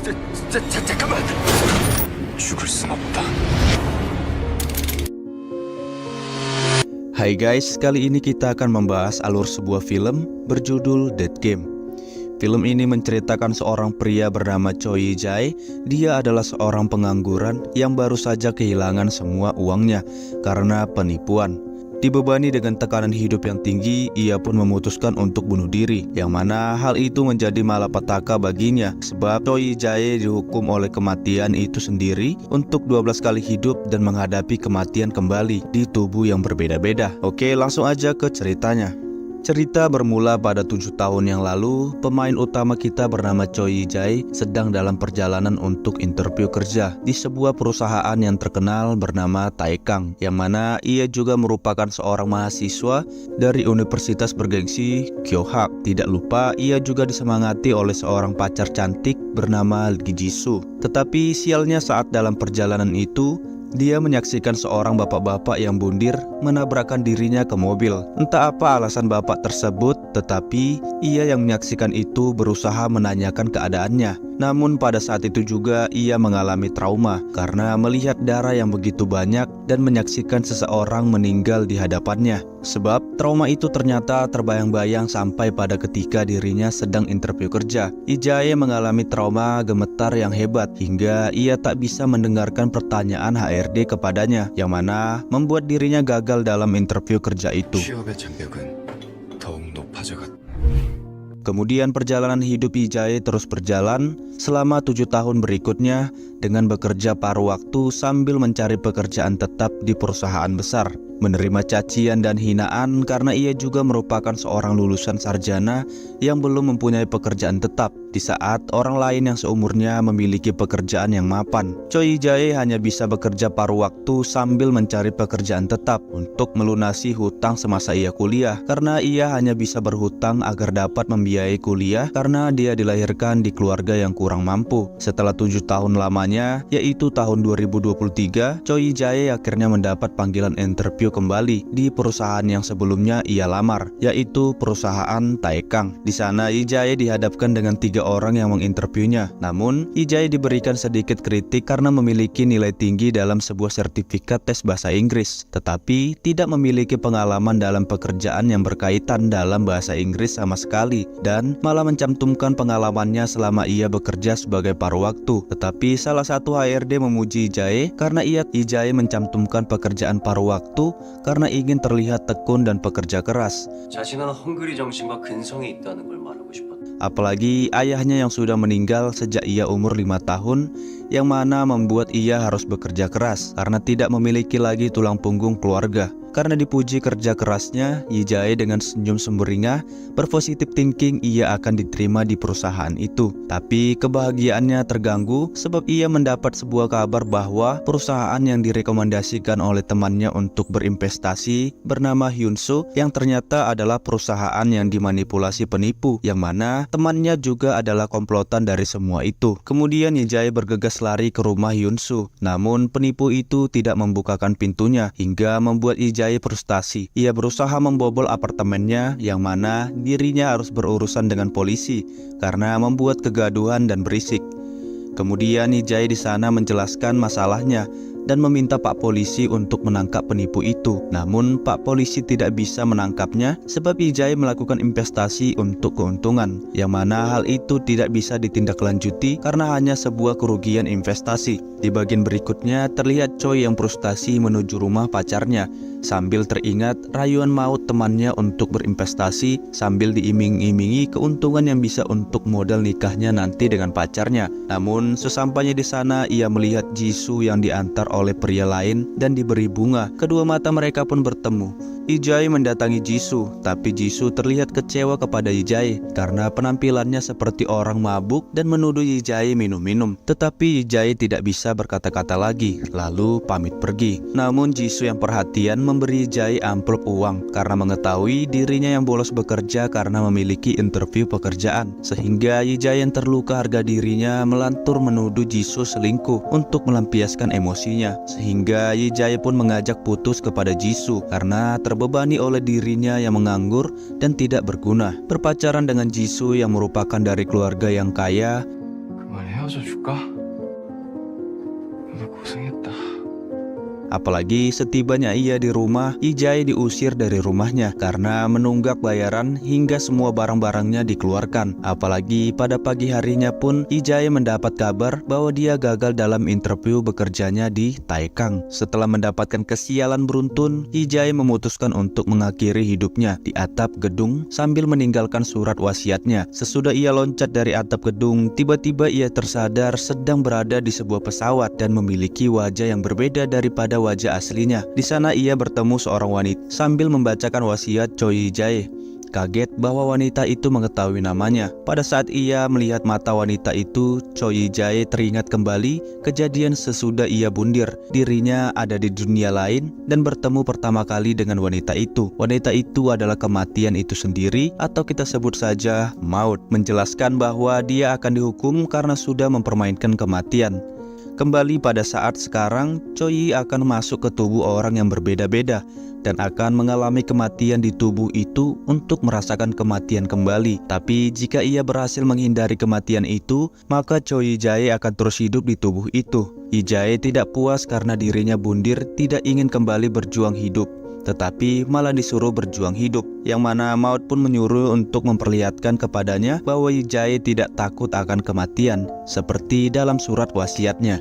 잠깐만. 죽을 순 없다. Hai guys, kali ini kita akan membahas alur sebuah film berjudul Dead Game. Film ini menceritakan seorang pria bernama Choi Jae. Dia adalah seorang pengangguran yang baru saja kehilangan semua uangnya karena penipuan. Dibebani dengan tekanan hidup yang tinggi, ia pun memutuskan untuk bunuh diri, yang mana hal itu menjadi malapetaka baginya sebab Choi Jae dihukum oleh kematian itu sendiri untuk 12 kali hidup dan menghadapi kematian kembali di tubuh yang berbeda-beda. Oke, langsung aja ke ceritanya. Cerita bermula pada 7 tahun yang lalu. Pemain utama kita bernama Choi Jae sedang dalam perjalanan untuk interview kerja di sebuah perusahaan yang terkenal bernama Taekang, yang mana ia juga merupakan seorang mahasiswa dari universitas bergengsi Kyohak. Tidak lupa ia juga disemangati oleh seorang pacar cantik bernama Lee Jisoo. Tetapi sialnya saat dalam perjalanan itu dia menyaksikan seorang bapak-bapak yang bundir menabrakkan dirinya ke mobil. Entah apa alasan bapak tersebut, tetapi ia yang menyaksikan itu berusaha menanyakan keadaannya. Namun pada saat itu juga ia mengalami trauma karena melihat darah yang begitu banyak dan menyaksikan seseorang meninggal di hadapannya. Sebab trauma itu ternyata terbayang-bayang sampai pada ketika dirinya sedang interview kerja. Jae mengalami trauma gemetar yang hebat hingga ia tak bisa mendengarkan pertanyaan HRD kepadanya, yang mana membuat dirinya gagal dalam interview kerja itu. 취업의 장벽은 더욱 높아져갔다. Kemudian perjalanan hidup Jae terus berjalan selama 7 tahun berikutnya dengan bekerja paruh waktu sambil mencari pekerjaan tetap di perusahaan besar. Menerima cacian dan hinaan karena ia juga merupakan seorang lulusan sarjana yang belum mempunyai pekerjaan tetap di saat orang lain yang seumurnya memiliki pekerjaan yang mapan. Choi Jae hanya bisa bekerja paruh waktu sambil mencari pekerjaan tetap untuk melunasi hutang semasa ia kuliah, karena ia hanya bisa berhutang agar dapat membiayai kuliah karena dia dilahirkan di keluarga yang kurang mampu. Setelah 7 tahun lamanya, yaitu tahun 2023, Choi Jae akhirnya mendapat panggilan interview kembali di perusahaan yang sebelumnya ia lamar, yaitu perusahaan Taekang. Di sana Jae dihadapkan dengan 3 orang yang menginterviewnya. Namun Jae diberikan sedikit kritik karena memiliki nilai tinggi dalam sebuah sertifikat tes bahasa Inggris, tetapi tidak memiliki pengalaman dalam pekerjaan yang berkaitan dalam bahasa Inggris sama sekali, dan malah mencantumkan pengalamannya selama ia bekerja sebagai paruh waktu. Tetapi salah satu HRD memuji Jae karena Jae mencantumkan pekerjaan paruh waktu karena ingin terlihat tekun dan pekerja keras. 자신은 헝그리 정신과 근성이 있다는 걸 말하고 싶었다. Apalagi ayahnya yang sudah meninggal sejak ia umur 5 tahun, yang mana membuat ia harus bekerja keras karena tidak memiliki lagi tulang punggung keluarga. Karena dipuji kerja kerasnya, Jae dengan senyum sumringah berpositif thinking ia akan diterima di perusahaan itu. Tapi kebahagiaannya terganggu sebab ia mendapat sebuah kabar bahwa perusahaan yang direkomendasikan oleh temannya untuk berinvestasi bernama Hyunsu, yang ternyata adalah perusahaan yang dimanipulasi penipu, yang mana temannya juga adalah komplotan dari semua itu. Kemudian Jae bergegas lari ke rumah Hyunsu, namun penipu itu tidak membukakan pintunya hingga membuat Jae frustasi. Ia berusaha membobol apartemennya, yang mana dirinya harus berurusan dengan polisi karena membuat kegaduhan dan berisik. Kemudian Jae di sana menjelaskan masalahnya dan meminta Pak Polisi untuk menangkap penipu itu. Namun Pak Polisi tidak bisa menangkapnya sebab Jae melakukan investasi untuk keuntungan, yang mana hal itu tidak bisa ditindaklanjuti karena hanya sebuah kerugian investasi. Di bagian berikutnya terlihat Choi yang frustasi menuju rumah pacarnya sambil teringat rayuan maut temannya untuk berinvestasi sambil diiming-imingi keuntungan yang bisa untuk modal nikahnya nanti dengan pacarnya. Namun sesampainya di sana ia melihat Jisoo yang diantar oleh pria lain dan diberi bunga. Kedua mata mereka pun bertemu. Jae mendatangi Jisoo, tapi Jisoo terlihat kecewa kepada Jae karena penampilannya seperti orang mabuk dan menuduh Jae minum-minum. Tetapi Jae tidak bisa berkata-kata lagi, lalu pamit pergi. Namun Jisoo yang perhatian memberi Jae amplop uang karena mengetahui dirinya yang bolos bekerja karena memiliki interview pekerjaan, sehingga Jae yang terluka harga dirinya melantur menuduh Jisoo selingkuh untuk melampiaskan emosinya, sehingga Jae pun mengajak putus kepada Jisoo karena terbebani oleh dirinya yang menganggur dan tidak berguna. Berpacaran dengan Jisoo yang merupakan dari keluarga yang kaya, 그만해요. 헤어져 줄까? 너 고생했다. Apalagi setibanya ia di rumah, Ijai diusir dari rumahnya karena menunggak bayaran hingga semua barang-barangnya dikeluarkan. Apalagi pada pagi harinya pun Ijai mendapat kabar bahwa dia gagal dalam interview bekerjanya di Taekang. Setelah mendapatkan kesialan beruntun, Ijai memutuskan untuk mengakhiri hidupnya di atap gedung sambil meninggalkan surat wasiatnya. Sesudah ia loncat dari atap gedung, tiba-tiba ia tersadar sedang berada di sebuah pesawat dan memiliki wajah yang berbeda daripada wajah aslinya. Di sana ia bertemu seorang wanita sambil membacakan wasiat Choi Jae. Kaget bahwa wanita itu mengetahui namanya. Pada saat ia melihat mata wanita itu, Choi Jae teringat kembali kejadian sesudah ia bundir. Dirinya ada di dunia lain dan bertemu pertama kali dengan wanita itu. Wanita itu adalah kematian itu sendiri, atau kita sebut saja maut. Menjelaskan bahwa dia akan dihukum karena sudah mempermainkan kematian. Kembali pada saat sekarang, Choi akan masuk ke tubuh orang yang berbeda-beda dan akan mengalami kematian di tubuh itu untuk merasakan kematian kembali. Tapi jika ia berhasil menghindari kematian itu, maka Choi Jae akan terus hidup di tubuh itu. Ijai tidak puas karena dirinya bundir, tidak ingin kembali berjuang hidup, tetapi malah disuruh berjuang hidup, yang mana maut pun menyuruh untuk memperlihatkan kepadanya bahwa Ijai tidak takut akan kematian, seperti dalam surat wasiatnya.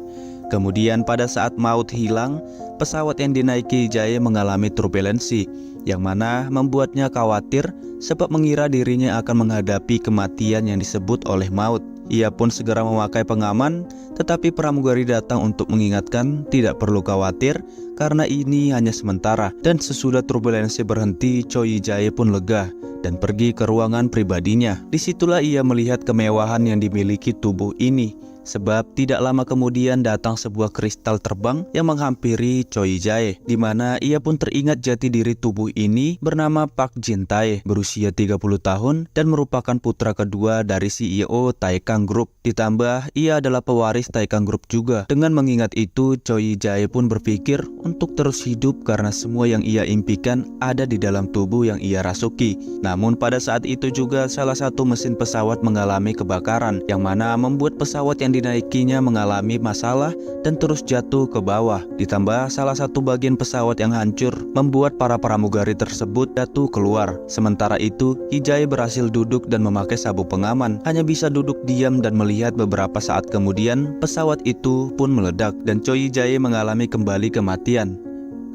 Kemudian pada saat maut hilang, pesawat yang dinaiki Ijai mengalami turbulensi, yang mana membuatnya khawatir sebab mengira dirinya akan menghadapi kematian yang disebut oleh maut. Ia pun segera memakai pengaman, tetapi pramugari datang untuk mengingatkan tidak perlu khawatir karena ini hanya sementara. Dan sesudah turbulensi berhenti, Choi Jae pun lega dan pergi ke ruangan pribadinya. Disitulah ia melihat kemewahan yang dimiliki tubuh ini, sebab tidak lama kemudian datang sebuah kristal terbang yang menghampiri Choi Jae, di mana ia pun teringat jati diri tubuh ini bernama Park Jin Tae, berusia 30 tahun dan merupakan putra kedua dari CEO Taekang Group. Ditambah ia adalah pewaris Taekang Group juga. Dengan mengingat itu, Choi Jae pun berpikir untuk terus hidup karena semua yang ia impikan ada di dalam tubuh yang ia rasuki. Namun pada saat itu juga salah satu mesin pesawat mengalami kebakaran, yang mana membuat pesawat yang dinaikinya mengalami masalah dan terus jatuh ke bawah. Ditambah salah satu bagian pesawat yang hancur membuat para pramugari tersebut jatuh keluar. Sementara itu, Ijai berhasil duduk dan memakai sabuk pengaman. Hanya bisa duduk diam dan melihat. Beberapa saat kemudian pesawat itu pun meledak dan Choi Jae mengalami kembali kematian.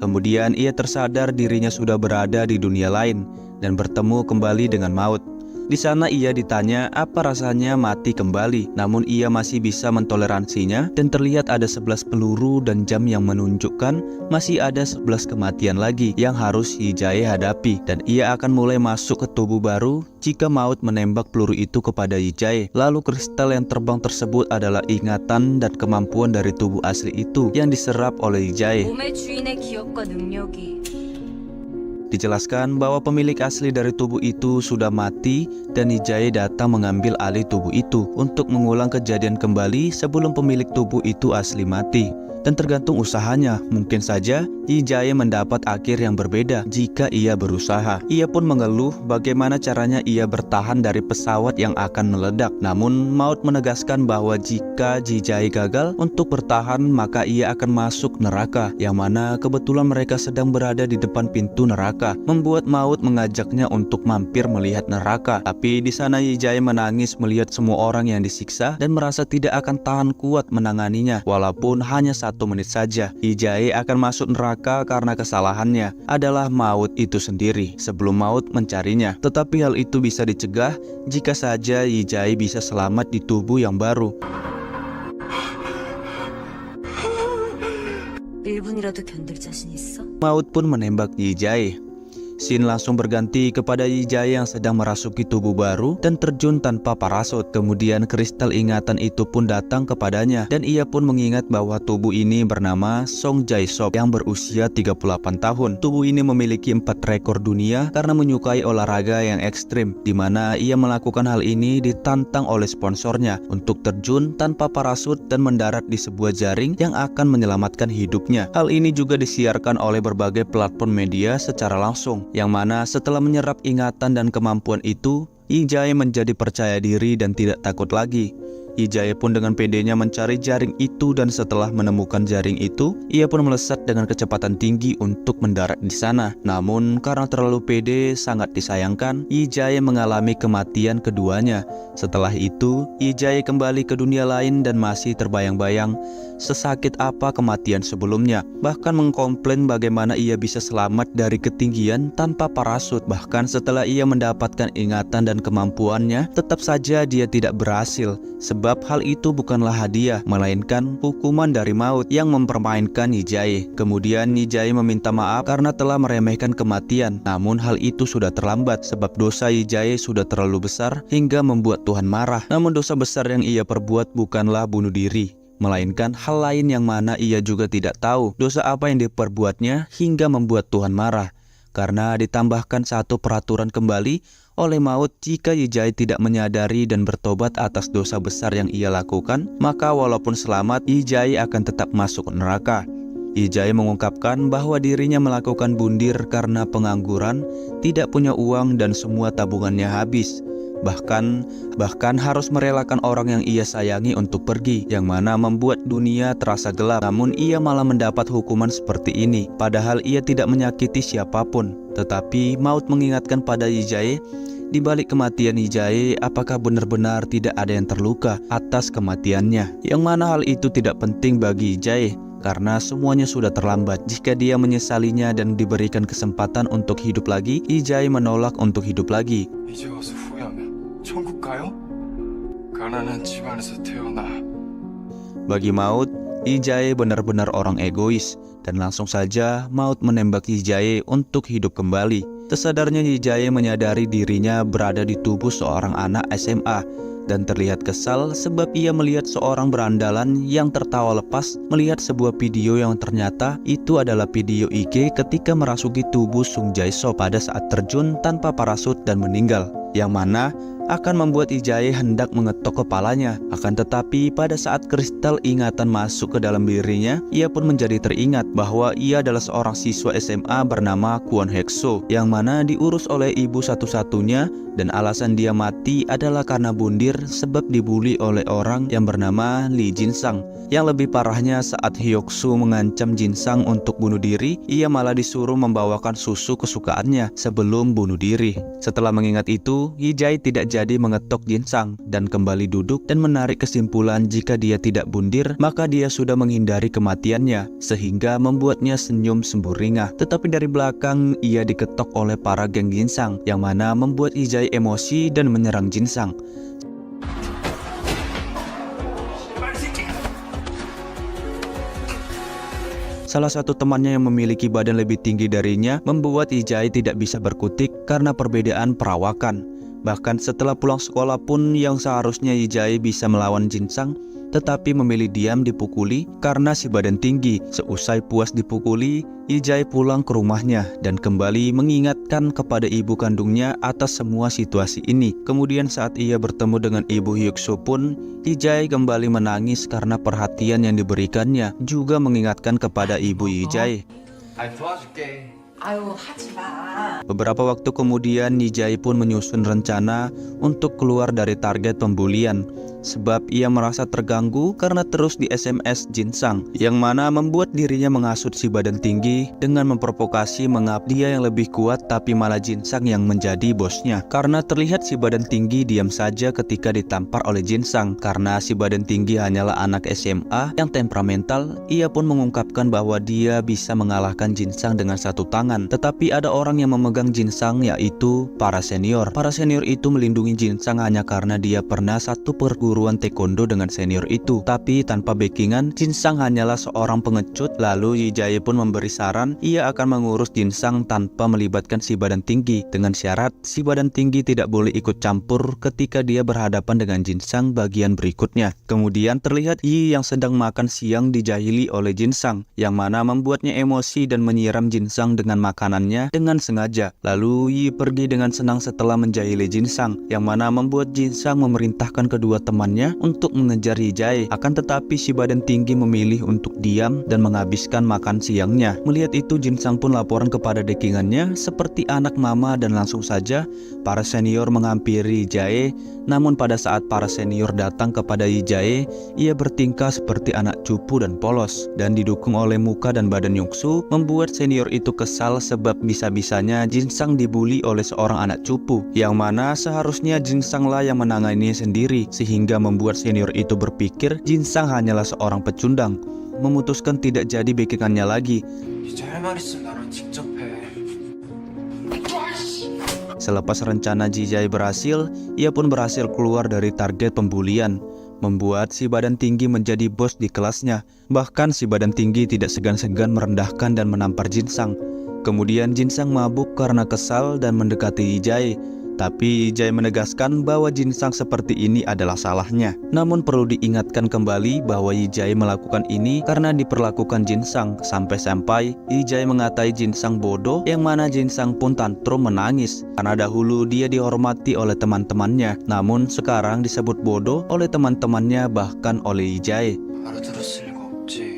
Kemudian ia tersadar dirinya sudah berada di dunia lain dan bertemu kembali dengan maut. Di sana ia ditanya apa rasanya mati kembali, namun ia masih bisa mentoleransinya dan terlihat ada 11 peluru dan jam yang menunjukkan masih ada 11 kematian lagi yang harus Ijai hadapi, dan ia akan mulai masuk ke tubuh baru jika maut menembak peluru itu kepada Ijai. Lalu kristal yang terbang tersebut adalah ingatan dan kemampuan dari tubuh asli itu yang diserap oleh Ijai. 몸의 주인의 기억과 능력이 Dijelaskan bahwa pemilik asli dari tubuh itu sudah mati dan Ijai datang mengambil alih tubuh itu untuk mengulang kejadian kembali sebelum pemilik tubuh itu asli mati. Dan tergantung usahanya, mungkin saja Ijai mendapat akhir yang berbeda jika ia berusaha. Ia pun mengeluh bagaimana caranya ia bertahan dari pesawat yang akan meledak. Namun maut menegaskan bahwa jika Ijai gagal untuk bertahan, maka ia akan masuk neraka, yang mana kebetulan mereka sedang berada di depan pintu neraka, membuat maut mengajaknya untuk mampir melihat neraka. Tapi di sana Ijai menangis melihat semua orang yang disiksa dan merasa tidak akan tahan kuat menanganinya, walaupun hanya 1 menit saja. Ijai akan masuk neraka karena kesalahannya adalah maut itu sendiri sebelum maut mencarinya. Tetapi hal itu bisa dicegah jika saja Ijai bisa selamat di tubuh yang baru. 1분이라도 견딜 자신 있어? Maut pun menembak Ijai. Scene langsung berganti kepada Ijai yang sedang merasuki tubuh baru dan terjun tanpa parasut. Kemudian kristal ingatan itu pun datang kepadanya dan ia pun mengingat bahwa tubuh ini bernama Song Jae-sop yang berusia 38 tahun. Tubuh ini memiliki 4 rekor dunia karena menyukai olahraga yang ekstrim, di mana ia melakukan hal ini ditantang oleh sponsornya untuk terjun tanpa parasut dan mendarat di sebuah jaring yang akan menyelamatkan hidupnya. Hal ini juga disiarkan oleh berbagai platform media secara langsung, yang mana setelah menyerap ingatan dan kemampuan itu, Ijai menjadi percaya diri dan tidak takut lagi. Yi Jae pun dengan pedenya mencari jaring itu dan setelah menemukan jaring itu, ia pun melesat dengan kecepatan tinggi untuk mendarat di sana. Namun karena terlalu pede, sangat disayangkan, Yi Jae mengalami kematian keduanya. Setelah itu, Yi Jae kembali ke dunia lain dan masih terbayang-bayang sesakit apa kematian sebelumnya. Bahkan mengkomplain bagaimana ia bisa selamat dari ketinggian tanpa parasut. Bahkan setelah ia mendapatkan ingatan dan kemampuannya, tetap saja dia tidak berhasil. Sebab hal itu bukanlah hadiah, melainkan hukuman dari maut yang mempermainkan Yi Jae. Kemudian Yi Jae meminta maaf karena telah meremehkan kematian. Namun hal itu sudah terlambat sebab dosa Yi Jae sudah terlalu besar hingga membuat Tuhan marah. Namun dosa besar yang ia perbuat bukanlah bunuh diri, melainkan hal lain yang mana ia juga tidak tahu dosa apa yang diperbuatnya hingga membuat Tuhan marah. Karena ditambahkan satu peraturan kembali oleh maut jika Yi Jae tidak menyadari dan bertobat atas dosa besar yang ia lakukan, maka walaupun selamat, Yi Jae akan tetap masuk neraka. Yi Jae mengungkapkan bahwa dirinya melakukan bundir karena pengangguran, tidak punya uang dan semua tabungannya habis. Bahkan harus merelakan orang yang ia sayangi untuk pergi, yang mana membuat dunia terasa gelap. Namun ia malah mendapat hukuman seperti ini, padahal ia tidak menyakiti siapapun. Tetapi maut mengingatkan pada Yi Jae, di balik kematian Yi Jae, apakah benar-benar tidak ada yang terluka atas kematiannya? Yang mana hal itu tidak penting bagi Yi Jae, karena semuanya sudah terlambat. Jika dia menyesalinya dan diberikan kesempatan untuk hidup lagi, Yi Jae menolak untuk hidup lagi. 이제 와서 후회하면 천국 가요? 가난한 집안에서 태어나. Bagi maut, Yi Jae benar-benar orang egois, dan langsung saja maut menembak Yi Jae untuk hidup kembali. Tersadarnya Yi Jae menyadari dirinya berada di tubuh seorang anak SMA dan terlihat kesal sebab ia melihat seorang berandalan yang tertawa lepas melihat sebuah video yang ternyata itu adalah video IG ketika merasuki tubuh Sung Jae-seo pada saat terjun tanpa parasut dan meninggal, yang mana akan membuat Yi Jae hendak mengetok kepalanya. Akan tetapi pada saat kristal ingatan masuk ke dalam dirinya, ia pun menjadi teringat bahwa ia adalah seorang siswa SMA bernama Kwon Hek-soo, yang mana diurus oleh ibu satu-satunya, dan alasan dia mati adalah karena bundir sebab dibully oleh orang yang bernama Lee Jin-sang. Yang lebih parahnya, saat Hyuk-soo mengancam Jin-sang untuk bunuh diri, ia malah disuruh membawakan susu kesukaannya sebelum bunuh diri. Setelah mengingat itu, Yi Jae tidak jadi mengetok Jin-sang dan kembali duduk dan menarik kesimpulan jika dia tidak bundir, maka dia sudah menghindari kematiannya, sehingga membuatnya senyum semburinya. Tetapi dari belakang ia diketok oleh para geng Jin-sang, yang mana membuat Yi Jae emosi dan menyerang Jin-sang. Salah satu temannya yang memiliki badan lebih tinggi darinya membuat Yi Jae tidak bisa berkutik karena perbedaan perawakan. Bahkan setelah pulang sekolah pun yang seharusnya Yi Jae bisa melawan Jin-sang, tetapi memilih diam dipukuli karena si badan tinggi. Seusai puas dipukuli, Yi Jae pulang ke rumahnya dan kembali mengingatkan kepada ibu kandungnya atas semua situasi ini. Kemudian saat ia bertemu dengan ibu Hyuk-soo pun, Yi Jae kembali menangis karena perhatian yang diberikannya, juga mengingatkan kepada ibu Yi Jae. Beberapa waktu kemudian Yi Jae pun menyusun rencana untuk keluar dari target pembulian, sebab ia merasa terganggu karena terus di SMS Jin-sang, yang mana membuat dirinya menghasut si badan tinggi dengan memprovokasi mengap dia yang lebih kuat tapi malah Jin-sang yang menjadi bosnya. Karena terlihat si badan tinggi diam saja ketika ditampar oleh Jin-sang. Karena si badan tinggi hanyalah anak SMA yang temperamental, ia pun mengungkapkan bahwa dia bisa mengalahkan Jin-sang dengan satu tangan. Tetapi ada orang yang memegang Jin-sang, yaitu para senior. Para senior itu melindungi Jin-sang hanya karena dia pernah satu perguruan taekwondo dengan senior itu. Tapi tanpa backingan, Jin-sang hanyalah seorang pengecut. Lalu Yi Jae pun memberi saran ia akan mengurus Jin-sang tanpa melibatkan si badan tinggi, dengan syarat si badan tinggi tidak boleh ikut campur ketika dia berhadapan dengan Jin-sang bagian berikutnya. Kemudian terlihat Yi yang sedang makan siang dijahili oleh Jin-sang, yang mana membuatnya emosi dan menyiram Jin-sang dengan makanannya dengan sengaja. Lalu Yi pergi dengan senang setelah menjahili Jin-sang, yang mana membuat Jin-sang memerintahkan kedua temannya untuk mengejar Yi Jae. Akan tetapi si badan tinggi memilih untuk diam dan menghabiskan makan siangnya. Melihat itu, Jin-sang pun laporan kepada dekingannya seperti anak mama, dan langsung saja para senior menghampiri Yi Jae Namun pada saat para senior datang kepada Yi-jae, ia bertingkah seperti anak cupu dan polos. Dan didukung oleh muka dan badan Yongsu, membuat senior itu kesal sebab bisa-bisanya Jin-sang dibully oleh seorang anak cupu, yang mana seharusnya Jin-sanglah yang menangani sendiri, sehingga membuat senior itu berpikir Jin-sang hanyalah seorang pecundang, memutuskan tidak jadi backingannya lagi. 이제 할 말 있으면 나랑 직접 해. Selepas rencana Ji-jae berhasil, ia pun berhasil keluar dari target pembulian, membuat si badan tinggi menjadi bos di kelasnya. Bahkan si badan tinggi tidak segan-segan merendahkan dan menampar Jin-sang. Kemudian Jin-sang mabuk karena kesal dan mendekati Yi-jae. Tapi Yi-jae menegaskan bahwa Jin-sang seperti ini adalah salahnya. Namun perlu diingatkan kembali bahwa Yi-jae melakukan ini karena diperlakukan Jin-sang, sampai-sampai Yi-jae mengatai Jin-sang bodoh, yang mana Jin-sang pun tantrum menangis karena dahulu dia dihormati oleh teman-temannya, namun sekarang disebut bodoh oleh teman-temannya, bahkan oleh Yi-jae. 알아들었을 리가 없지.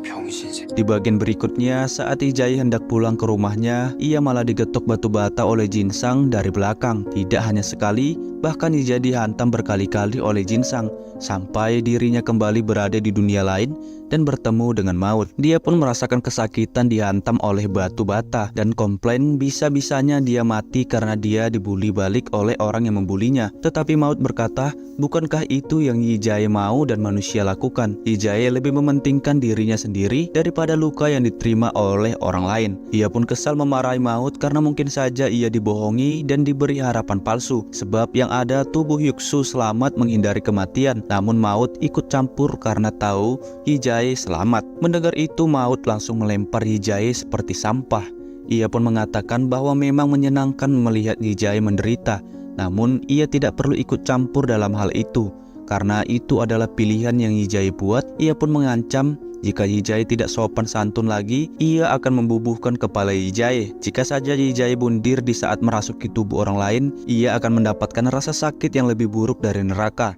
병신새. Di bagian berikutnya, saat Yi-jae hendak pulang ke rumahnya, ia malah digetok batu bata oleh Jin-sang dari belakang. Tidak hanya sekali, bahkan Yi-jae dihantam berkali-kali oleh Jin-sang, sampai dirinya kembali berada di dunia lain dan bertemu dengan maut. Dia pun merasakan kesakitan dihantam oleh batu bata dan komplain bisa-bisanya dia mati karena dia dibully balik oleh orang yang membulinya. Tetapi maut berkata, bukankah itu yang Yi-jae mau dan manusia lakukan? Yi-jae lebih mementingkan dirinya sendiri daripada luka yang diterima oleh orang lain. Ia pun kesal memarahi maut karena mungkin saja ia dibohongi dan diberi harapan palsu, sebab yang ada tubuh Yuksu selamat menghindari kematian, namun maut ikut campur karena tahu Yi-jae selamat. Mendengar itu, maut langsung melempar Yi-jae seperti sampah. Ia pun mengatakan bahwa memang menyenangkan melihat Yi-jae menderita, namun ia tidak perlu ikut campur dalam hal itu karena itu adalah pilihan yang Yi-jae buat. Ia pun mengancam jika Yi-jae tidak sopan santun lagi, ia akan membubuhkan kepala Yi-jae. Jika saja Yi-jae bundir di saat merasuki tubuh orang lain, ia akan mendapatkan rasa sakit yang lebih buruk dari neraka.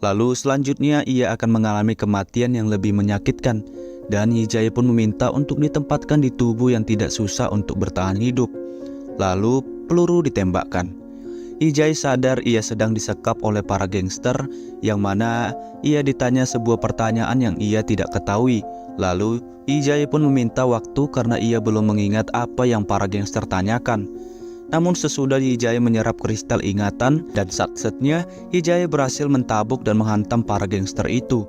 Lalu selanjutnya ia akan mengalami kematian yang lebih menyakitkan. Dan Yi-jae pun meminta untuk ditempatkan di tubuh yang tidak susah untuk bertahan hidup. Lalu peluru ditembakkan. Yi-jae sadar ia sedang disekap oleh para gangster, yang mana ia ditanya sebuah pertanyaan yang ia tidak ketahui. Lalu Yi-jae pun meminta waktu karena ia belum mengingat apa yang para gangster tanyakan. Namun sesudah Yi-jae menyerap kristal ingatan dan saat-saatnya Yi-jae berhasil mentabuk dan menghantam para gangster itu.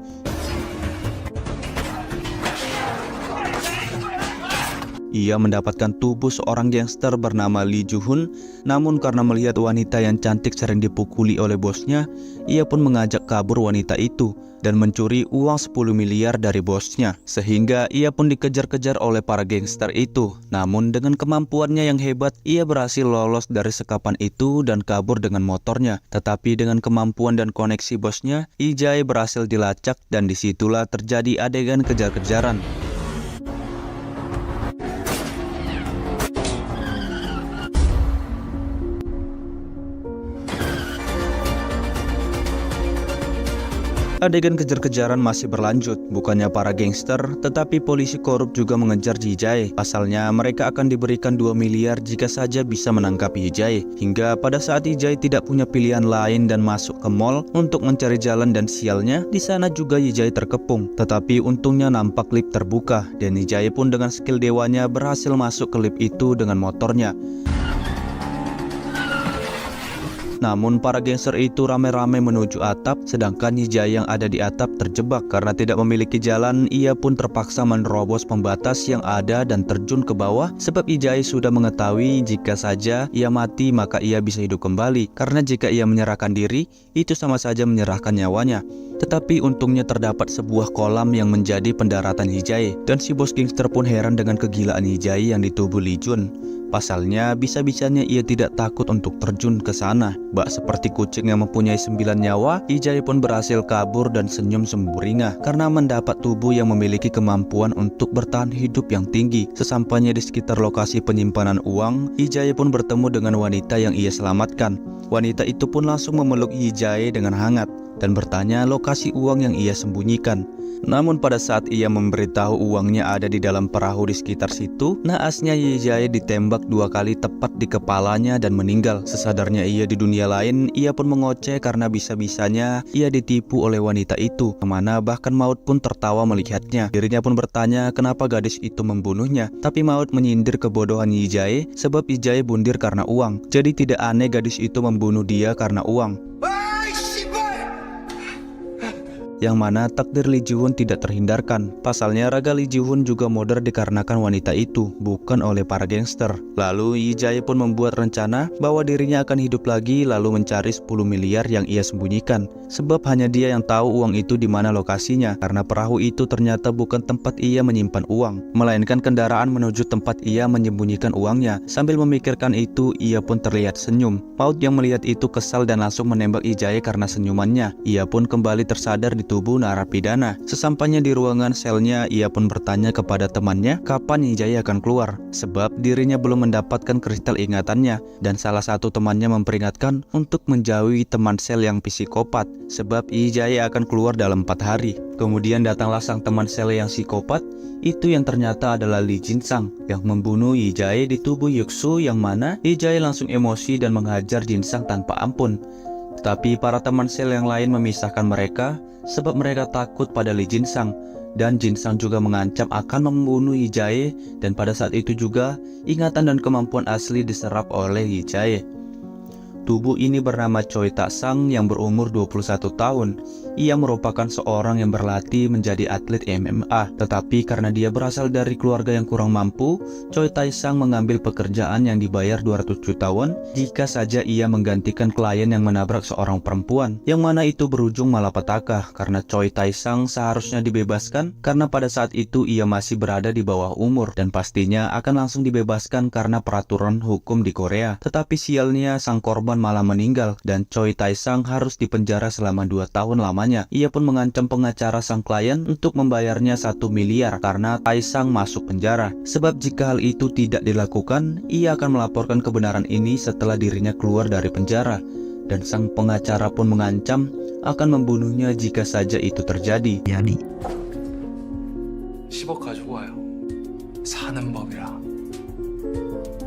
Ia mendapatkan tubuh seorang gangster bernama Lee Ju-hun. Namun karena melihat wanita yang cantik sering dipukuli oleh bosnya, ia pun mengajak kabur wanita itu dan mencuri uang 10 miliar dari bosnya, sehingga ia pun dikejar-kejar oleh para gangster itu. Namun dengan kemampuannya yang hebat, ia berhasil lolos dari sekapan itu dan kabur dengan motornya. Tetapi dengan kemampuan dan koneksi bosnya, Yi-jae berhasil dilacak dan disitulah terjadi adegan kejar-kejaran. Adegan kejar-kejaran masih berlanjut. Bukannya para gangster, tetapi polisi korup juga mengejar Yi-jae. Pasalnya mereka akan diberikan 2 miliar jika saja bisa menangkap Yi-jae. Hingga pada saat Yi-jae tidak punya pilihan lain dan masuk ke mall untuk mencari jalan, dan sialnya di sana juga Yi-jae terkepung. Tetapi untungnya nampak lift terbuka dan Yi-jae pun dengan skill dewanya berhasil masuk ke lift itu dengan motornya. Namun para gangster itu rame-rame menuju atap, sedangkan Yi-jae yang ada di atap terjebak. Karena tidak memiliki jalan, ia pun terpaksa menerobos pembatas yang ada dan terjun ke bawah, sebab Yi-jae sudah mengetahui jika saja ia mati maka ia bisa hidup kembali. Karena jika ia menyerahkan diri, itu sama saja menyerahkan nyawanya. Tetapi untungnya terdapat sebuah kolam yang menjadi pendaratan Yi-jae, dan si bos gangster pun heran dengan kegilaan Yi-jae yang di tubuh Lee Jun. Pasalnya bisa-bisanya ia tidak takut untuk terjun ke sana. Bak seperti kucing yang mempunyai 9 nyawa, Yi-jae pun berhasil kabur dan senyum semburinya karena mendapat tubuh yang memiliki kemampuan untuk bertahan hidup yang tinggi. Sesampainya di sekitar lokasi penyimpanan uang, Yi-jae pun bertemu dengan wanita yang ia selamatkan. Wanita itu pun langsung memeluk Yi-jae dengan hangat dan bertanya lokasi uang yang ia sembunyikan. Namun pada saat ia memberitahu uangnya ada di dalam perahu di sekitar situ, naasnya Yi Jae ditembak 2 kali tepat di kepalanya dan meninggal. Sesadarnya ia di dunia lain, ia pun mengoceh karena bisa-bisanya ia ditipu oleh wanita itu, kemana bahkan Maut pun tertawa melihatnya. Dirinya pun bertanya kenapa gadis itu membunuhnya, tapi Maut menyindir kebodohan Yi Jae sebab Yi Jae bundir karena uang. Jadi tidak aneh gadis itu membunuh dia karena uang. Yang mana takdir Lee Ji-hoon tidak terhindarkan. Pasalnya raga Lee Ji-hoon juga modar dikarenakan wanita itu, bukan oleh para gangster. Lalu Yi Jae pun membuat rencana bahwa dirinya akan hidup lagi lalu mencari 10 miliar yang ia sembunyikan. Sebab hanya dia yang tahu uang itu di mana lokasinya, karena perahu itu ternyata bukan tempat ia menyimpan uang, melainkan kendaraan menuju tempat ia menyembunyikan uangnya. Sambil memikirkan itu, ia pun terlihat senyum. Maut yang melihat itu kesal dan langsung menembak Yi Jae karena senyumannya. Ia pun kembali tersadar di tubuh narapidana. Sesampainya di ruangan selnya, ia pun bertanya kepada temannya kapan Yi Jae akan keluar, sebab dirinya belum mendapatkan kristal ingatannya, dan salah satu temannya memperingatkan untuk menjauhi teman sel yang psikopat, sebab Yi Jae akan keluar dalam 4 hari. Kemudian datanglah sang teman sel yang psikopat, itu yang ternyata adalah Lee Jin-sang yang membunuh Yi Jae di tubuh Yuksu, yang mana Yi Jae langsung emosi dan menghajar Jin-sang tanpa ampun. Tapi para teman sel yang lain memisahkan mereka sebab mereka takut pada Lee Jin-sang, dan Jin-sang juga mengancam akan membunuh Yi Jae, dan pada saat itu juga ingatan dan kemampuan asli diserap oleh Yi Jae. Tubuh ini bernama Choi Tak-sang yang berumur 21 tahun. Ia merupakan seorang yang berlatih menjadi atlet MMA. Tetapi karena dia berasal dari keluarga yang kurang mampu, Choi Tak-sang mengambil pekerjaan yang dibayar 200 juta won jika saja ia menggantikan klien yang menabrak seorang perempuan. Yang mana itu berujung malapetaka karena Choi Tak-sang seharusnya dibebaskan karena pada saat itu ia masih berada di bawah umur dan pastinya akan langsung dibebaskan karena peraturan hukum di Korea. Tetapi sialnya sang korban malah meninggal dan Choi Tak-sang harus dipenjara selama 2 tahun lamanya. Ia pun mengancam pengacara sang klien untuk membayarnya 1 miliar karena Tak-sang masuk penjara. Sebab jika hal itu tidak dilakukan, ia akan melaporkan kebenaran ini setelah dirinya keluar dari penjara. Dan sang pengacara pun mengancam akan membunuhnya jika saja itu terjadi. 10억 가지고 와요. 사는 법이라.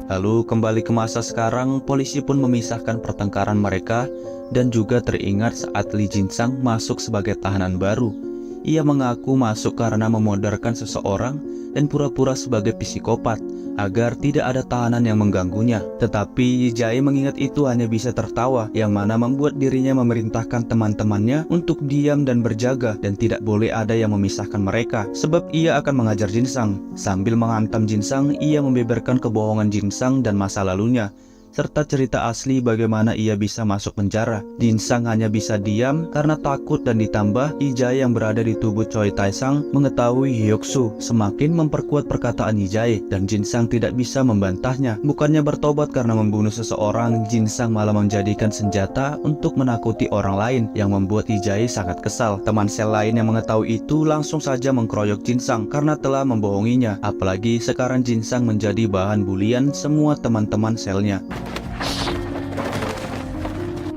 Lalu kembali ke masa sekarang, polisi pun memisahkan pertengkaran mereka dan juga teringat saat Lee Jin-sang masuk sebagai tahanan baru. Ia mengaku masuk karena memodarkan seseorang dan pura-pura sebagai psikopat agar tidak ada tahanan yang mengganggunya. Tetapi Yi Jae mengingat itu hanya bisa tertawa, yang mana membuat dirinya memerintahkan teman-temannya untuk diam dan berjaga dan tidak boleh ada yang memisahkan mereka, sebab ia akan mengajar Jin-sang. Sambil menghantam Jin-sang, ia membeberkan kebohongan Jin-sang dan masa lalunya, serta cerita asli bagaimana ia bisa masuk penjara. Jin-sang hanya bisa diam karena takut dan ditambah Yi Jae yang berada di tubuh Choi Tak-sang mengetahui Hyuksu semakin memperkuat perkataan Yi Jae dan Jin-sang tidak bisa membantahnya. Bukannya bertobat karena membunuh seseorang, Jin-sang malah menjadikan senjata untuk menakuti orang lain yang membuat Yi Jae sangat kesal. Teman sel lain yang mengetahui itu langsung saja mengkeroyok Jin-sang karena telah membohonginya. Apalagi sekarang Jin-sang menjadi bahan bulian semua teman-teman selnya.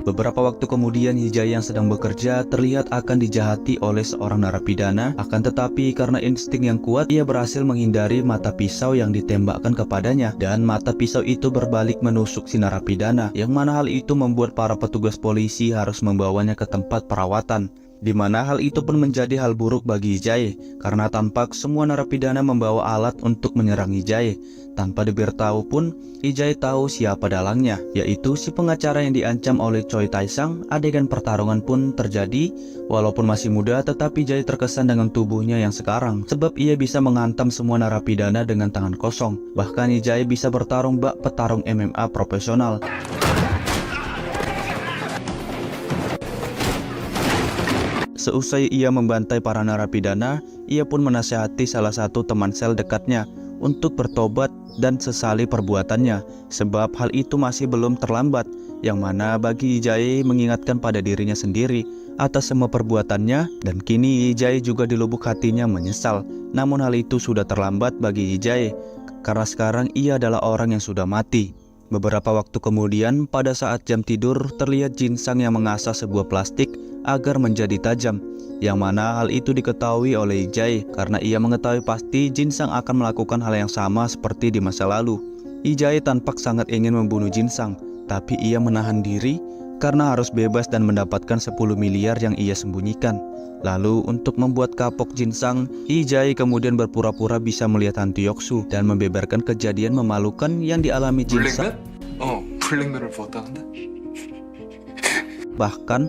Beberapa waktu kemudian Yi Jae yang sedang bekerja terlihat akan dijahati oleh seorang narapidana. Akan tetapi karena insting yang kuat, ia berhasil menghindari mata pisau yang ditembakkan kepadanya, dan mata pisau itu berbalik menusuk si narapidana, yang mana hal itu membuat para petugas polisi harus membawanya ke tempat perawatan. Di mana hal itu pun menjadi hal buruk bagi Yi Jae karena tampak semua narapidana membawa alat untuk menyerang Yi Jae. Tanpa diberitahu pun, Yi Jae tahu siapa dalangnya, yaitu si pengacara yang diancam oleh Choi Tak-sang. Adegan pertarungan pun terjadi. Walaupun masih muda, tetapi Jae terkesan dengan tubuhnya yang sekarang, sebab ia bisa menghantam semua narapidana dengan tangan kosong. Bahkan Yi Jae bisa bertarung bak petarung MMA profesional. Seusai ia membantai para narapidana, ia pun menasihati salah satu teman sel dekatnya untuk bertobat dan sesali perbuatannya, sebab hal itu masih belum terlambat, yang mana bagi Yi Jae mengingatkan pada dirinya sendiri atas semua perbuatannya, dan kini Yi Jae juga di lubuk hatinya menyesal. Namun hal itu sudah terlambat bagi Yi Jae, karena sekarang ia adalah orang yang sudah mati. Beberapa waktu kemudian, pada saat jam tidur, terlihat Jin-sang yang mengasah sebuah plastik agar menjadi tajam, yang mana hal itu diketahui oleh Lee-jae karena ia mengetahui pasti Jin-sang akan melakukan hal yang sama seperti di masa lalu. Lee-jae tampak sangat ingin membunuh Jin-sang, tapi ia menahan diri karena harus bebas dan mendapatkan 10 miliar yang ia sembunyikan. Lalu untuk membuat kapok Jin-sang, Lee-jae kemudian berpura-pura bisa melihat hantu Yoksu dan membeberkan kejadian memalukan yang dialami Jin-sang. 블랙맨을 보았다는데? Bahkan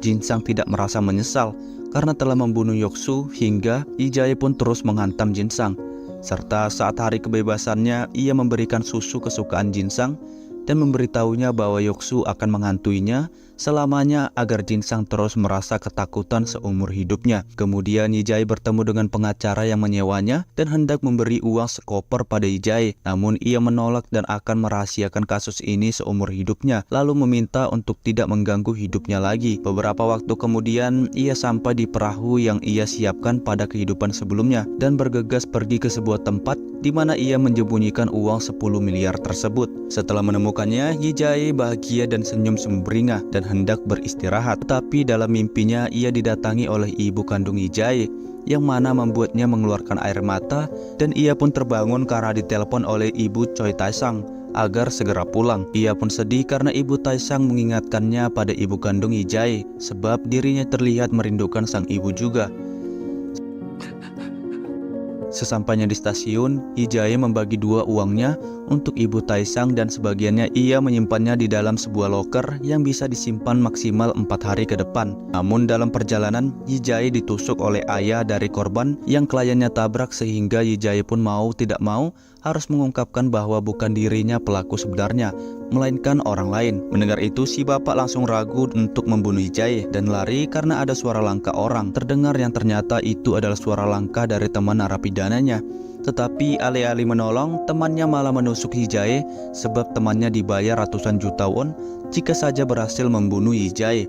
Jin-sang tidak merasa menyesal karena telah membunuh Yoksu hingga Lee-jae pun terus menghantam Jin-sang. Serta saat hari kebebasannya ia memberikan susu kesukaan Jin-sang dan memberitahunya bahwa Yoksu akan menghantuinya selamanya agar Jin-sang terus merasa ketakutan seumur hidupnya. Kemudian Lee-jae bertemu dengan pengacara yang menyewanya dan hendak memberi uang sekoper pada Lee-jae, namun ia menolak dan akan merahasiakan kasus ini seumur hidupnya, lalu meminta untuk tidak mengganggu hidupnya lagi. Beberapa waktu kemudian ia sampai di perahu yang ia siapkan pada kehidupan sebelumnya dan bergegas pergi ke sebuah tempat di mana ia menyembunyikan uang 10 miliar tersebut. Setelah menemukannya, Lee-jae bahagia dan senyum sumringah dan hendak beristirahat. Tetapi dalam mimpinya ia didatangi oleh ibu kandung Lee-jae yang mana membuatnya mengeluarkan air mata, dan ia pun terbangun karena ditelepon oleh ibu Choi Tae-sang agar segera pulang. Ia pun sedih karena ibu Tae-sang mengingatkannya pada ibu kandung Lee-jae sebab dirinya terlihat merindukan sang ibu juga. Sesampainya di stasiun, Lee-jae membagi dua uangnya untuk ibu Tae-sang dan sebagiannya ia menyimpannya di dalam sebuah loker yang bisa disimpan maksimal 4 hari ke depan. Namun dalam perjalanan, Lee-jae ditusuk oleh ayah dari korban yang kliennya tabrak sehingga Lee-jae pun mau tidak mau harus mengungkapkan bahwa bukan dirinya pelaku sebenarnya, melainkan orang lain. Mendengar itu, si bapak langsung ragu untuk membunuh Lee-jae dan lari karena ada suara langkah orang terdengar yang ternyata itu adalah suara langkah dari teman narapidananya. Tetapi alih-alih menolong, temannya malah menusuk Lee-jae sebab temannya dibayar ratusan juta won jika saja berhasil membunuh Lee-jae.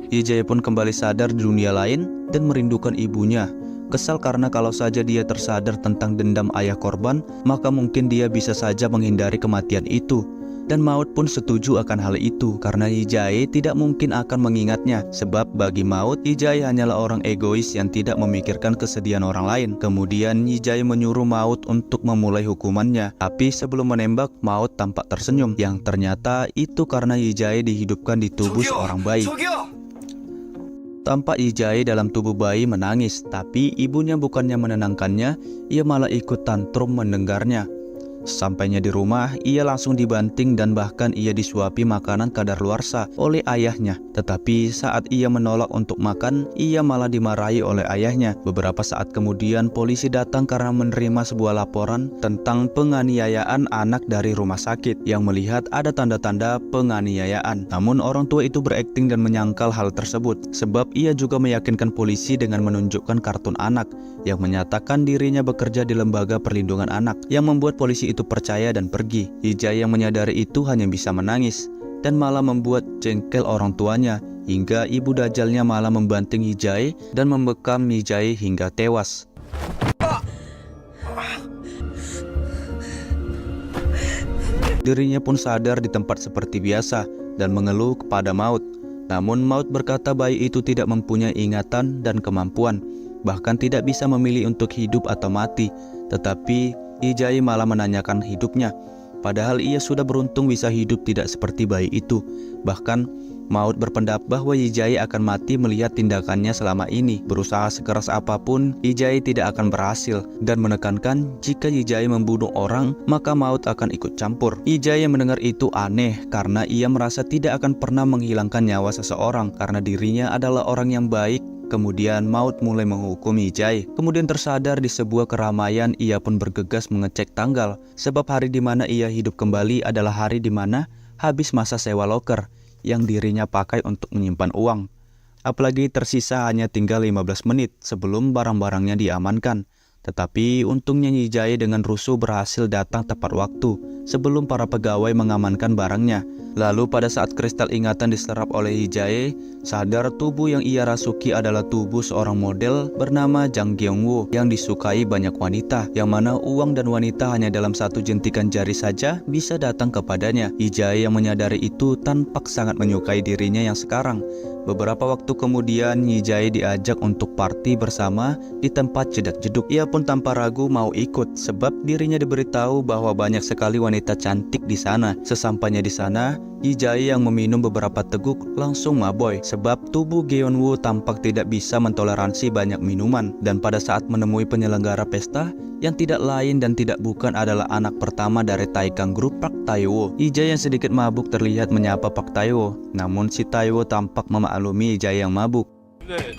Lee-jae pun kembali sadar di dunia lain dan merindukan ibunya. Kesal karena kalau saja dia tersadar tentang dendam ayah korban, maka mungkin dia bisa saja menghindari kematian itu. Dan Maut pun setuju akan hal itu karena Lee-jae tidak mungkin akan mengingatnya. Sebab bagi Maut, Lee-jae hanyalah orang egois yang tidak memikirkan kesedihan orang lain. Kemudian Lee-jae menyuruh Maut untuk memulai hukumannya. Tapi sebelum menembak, Maut tampak tersenyum. Yang ternyata itu karena Lee-jae dihidupkan di tubuh seorang bayi. Tampak Lee-jae dalam tubuh bayi menangis, tapi ibunya bukannya menenangkannya, ia malah ikut tantrum mendengarnya. Sampainya di rumah, ia langsung dibanting dan bahkan ia disuapi makanan kadaluarsa oleh ayahnya. Tetapi saat ia menolak untuk makan, ia malah dimarahi oleh ayahnya. Beberapa saat kemudian polisi datang karena menerima sebuah laporan tentang penganiayaan anak dari rumah sakit yang melihat ada tanda-tanda penganiayaan. Namun orang tua itu berakting dan menyangkal hal tersebut sebab ia juga meyakinkan polisi dengan menunjukkan kartun anak yang menyatakan dirinya bekerja di lembaga perlindungan anak, yang membuat polisi itu percaya dan pergi. Lee-jae yang menyadari itu hanya bisa menangis dan malah membuat jengkel orang tuanya hingga ibu dajalnya malah membanting Lee-jae dan membekam Lee-jae hingga tewas. Dirinya pun sadar di tempat seperti biasa dan mengeluh kepada Maut. Namun Maut berkata bayi itu tidak mempunyai ingatan dan kemampuan, bahkan tidak bisa memilih untuk hidup atau mati. Tetapi Lee-jae malah menanyakan hidupnya, padahal ia sudah beruntung bisa hidup tidak seperti bayi itu. Bahkan Maut berpendapat bahwa Lee-jae akan mati melihat tindakannya selama ini. Berusaha sekeras apapun, Lee-jae tidak akan berhasil dan menekankan jika Lee-jae membunuh orang, maka Maut akan ikut campur. Lee-jae mendengar itu aneh karena ia merasa tidak akan pernah menghilangkan nyawa seseorang karena dirinya adalah orang yang baik. Kemudian Maut mulai menghukum Lee-jae. Kemudian tersadar di sebuah keramaian, ia pun bergegas mengecek tanggal sebab hari di mana ia hidup kembali adalah hari di mana habis masa sewa loker yang dirinya pakai untuk menyimpan uang. Apalagi tersisa hanya tinggal 15 menit sebelum barang-barangnya diamankan. Tetapi untungnya Lee-jae dengan rusuh berhasil datang tepat waktu sebelum para pegawai mengamankan barangnya. Lalu pada saat kristal ingatan diserap oleh Hee-jae, sadar tubuh yang ia rasuki adalah tubuh seorang model bernama Jang Kyung-woo yang disukai banyak wanita, yang mana uang dan wanita hanya dalam satu jentikan jari saja bisa datang kepadanya. Hee-jae yang menyadari itu tampak sangat menyukai dirinya yang sekarang. Beberapa waktu kemudian Hee-jae diajak untuk party bersama di tempat jedak-jeduk. Ia pun tanpa ragu mau ikut sebab dirinya diberitahu bahwa banyak sekali wanita cantik di sana. Sesampainya di sana, Hee-jae yang meminum beberapa teguk langsung maboi sebab tubuh Geon-woo tampak tidak bisa mentoleransi banyak minuman. Dan pada saat menemui penyelenggara pesta yang tidak lain dan tidak bukan adalah anak pertama dari Taekang Group, Park Tae-woo. Hee-jae yang sedikit mabuk terlihat menyapa Park Tae-woo, namun si Tae-woo tampak memaklumi Hee-jae yang mabuk. 네,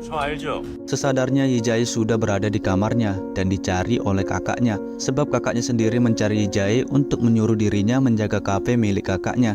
저 알죠. Sesadarnya Hee-jae sudah berada di kamarnya dan dicari oleh kakaknya sebab kakaknya sendiri mencari Hee-jae untuk menyuruh dirinya menjaga kafe milik kakaknya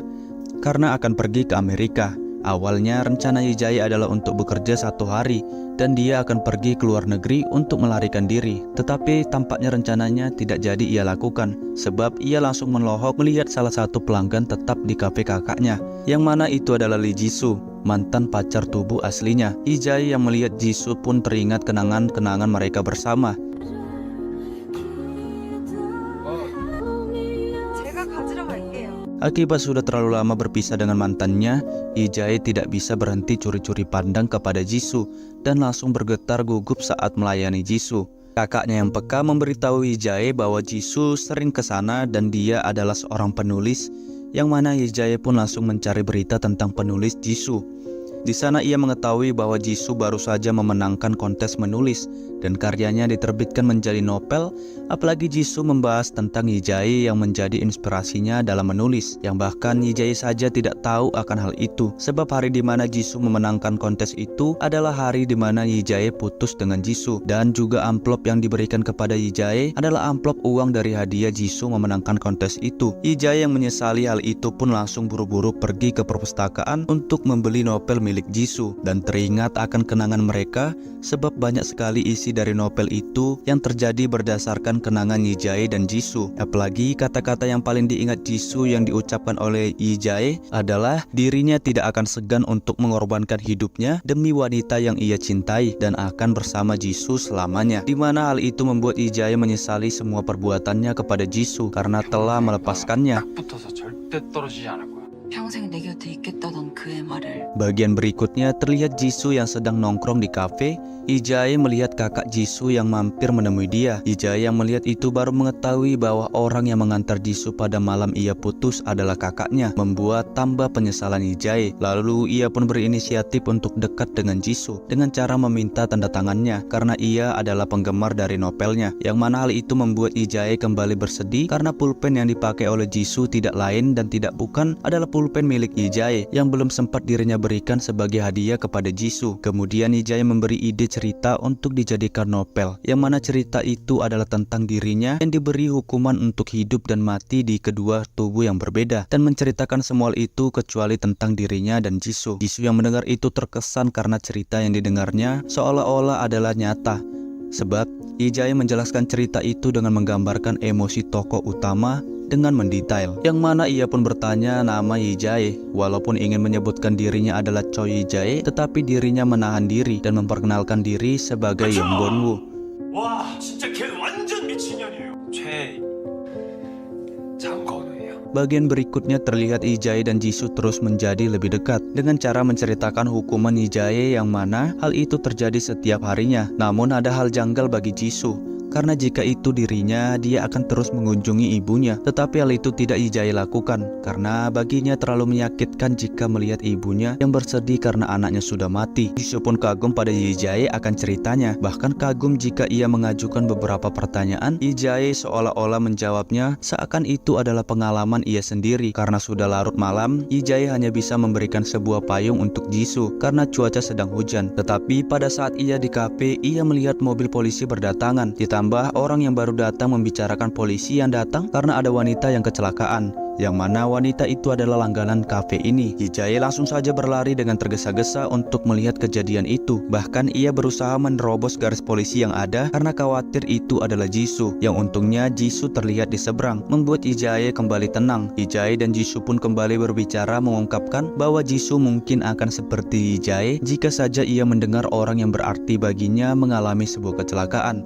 karena akan pergi ke Amerika. Awalnya rencana Hee-jae adalah untuk bekerja 1 hari dan dia akan pergi ke luar negeri untuk melarikan diri. Tetapi tampaknya rencananya tidak jadi ia lakukan sebab ia langsung melohok melihat salah satu pelanggan tetap di kafe kakaknya, yang mana itu adalah Lee Jisoo, mantan pacar tubuh aslinya. Hee-jae yang melihat Jisoo pun teringat kenangan-kenangan mereka bersama. 제가 가지러 갈게요. Akibat sudah terlalu lama berpisah dengan mantannya, Hee-jae tidak bisa berhenti curi-curi pandang kepada Jisoo dan langsung bergetar gugup saat melayani Jisoo. Kakaknya yang peka memberitahu Hee-jae bahwa Jisoo sering ke sana dan dia adalah seorang penulis, yang mana Hee-jae pun langsung mencari berita tentang penulis Jisoo. Di sana ia mengetahui bahwa Jisoo baru saja memenangkan kontes menulis dan karyanya diterbitkan menjadi novel. Apalagi Jisoo membahas tentang Hee-jae yang menjadi inspirasinya dalam menulis, yang bahkan Hee-jae saja tidak tahu akan hal itu sebab hari di mana Jisoo memenangkan kontes itu adalah hari di mana Hee-jae putus dengan Jisoo, dan juga amplop yang diberikan kepada Hee-jae adalah amplop uang dari hadiah Jisoo memenangkan kontes itu. Hee-jae yang menyesali hal itu pun langsung buru-buru pergi ke perpustakaan untuk membeli novel milik Jisoo dan teringat akan kenangan mereka sebab banyak sekali isi dari novel itu yang terjadi berdasarkan kenangan Hee-jae dan Jisoo. Apalagi kata-kata yang paling diingat Jisoo yang diucapkan oleh Hee-jae adalah dirinya tidak akan segan untuk mengorbankan hidupnya demi wanita yang ia cintai dan akan bersama Jisoo selamanya. Dimana hal itu membuat Hee-jae menyesali semua perbuatannya kepada Jisoo karena telah melepaskannya. 딱 붙어서 절대 떨어지지 않을 거야. 평생 내 곁에 있겠다던 그의 말을. Bagian berikutnya terlihat Jisoo yang sedang nongkrong di kafe. Hee-jae melihat kakak Jisoo yang mampir menemui dia. Hee-jae yang melihat itu baru mengetahui bahwa orang yang mengantar Jisoo pada malam ia putus adalah kakaknya, membuat tambah penyesalan Hee-jae. Lalu ia pun berinisiatif untuk dekat dengan Jisoo dengan cara meminta tanda tangannya karena ia adalah penggemar dari novelnya, yang mana hal itu membuat Hee-jae kembali bersedih karena pulpen yang dipakai oleh Jisoo tidak lain dan tidak bukan adalah pulpen milik Hee-jae yang belum sempat dirinya berikan sebagai hadiah kepada Jisoo. Kemudian Hee-jae memberi ide cerita untuk dijadikan novel, yang mana cerita itu adalah tentang dirinya yang diberi hukuman untuk hidup dan mati di kedua tubuh yang berbeda, dan menceritakan semua hal itu kecuali tentang dirinya dan Jisoo. Jisoo yang mendengar itu terkesan karena cerita yang didengarnya seolah-olah adalah nyata, sebab Hee-jae menjelaskan cerita itu dengan menggambarkan emosi tokoh utama dengan mendetail, yang mana ia pun bertanya nama Hee-jae. Walaupun ingin menyebutkan dirinya adalah Choi Hee-jae, tetapi dirinya menahan diri dan memperkenalkan diri sebagai Yonggon-woo. 와, 진짜 걔 완전 미친년이에요. 장건우예요. Bagian berikutnya terlihat Hee-jae dan Jisoo terus menjadi lebih dekat dengan cara menceritakan hukuman Hee-jae, yang mana hal itu terjadi setiap harinya. Namun ada hal janggal bagi Jisoo, karena jika itu dirinya, dia akan terus mengunjungi ibunya. Tetapi hal itu tidak Hee-jae lakukan karena baginya terlalu menyakitkan jika melihat ibunya yang bersedih karena anaknya sudah mati. Jisoo pun kagum pada Hee-jae akan ceritanya, bahkan kagum jika ia mengajukan beberapa pertanyaan. Hee-jae seolah-olah menjawabnya seakan itu adalah pengalaman ia sendiri. Karena sudah larut malam, Hee-jae hanya bisa memberikan sebuah payung untuk Jisoo karena cuaca sedang hujan. Tetapi pada saat ia di kafe, ia melihat mobil polisi berdatangan. Ditambah orang yang baru datang membicarakan polisi yang datang karena ada wanita yang kecelakaan. yang mana wanita itu adalah langganan kafe ini. Yi-jae langsung saja berlari dengan tergesa-gesa untuk melihat kejadian itu. Bahkan ia berusaha menerobos garis polisi yang ada karena khawatir itu adalah Jisoo. Yang untungnya Jisoo terlihat di seberang, membuat Yi-jae kembali tenang. Yi-jae dan Jisoo pun kembali berbicara mengungkapkan bahwa Jisoo mungkin akan seperti Yi-jae jika saja ia mendengar orang yang berarti baginya mengalami sebuah kecelakaan.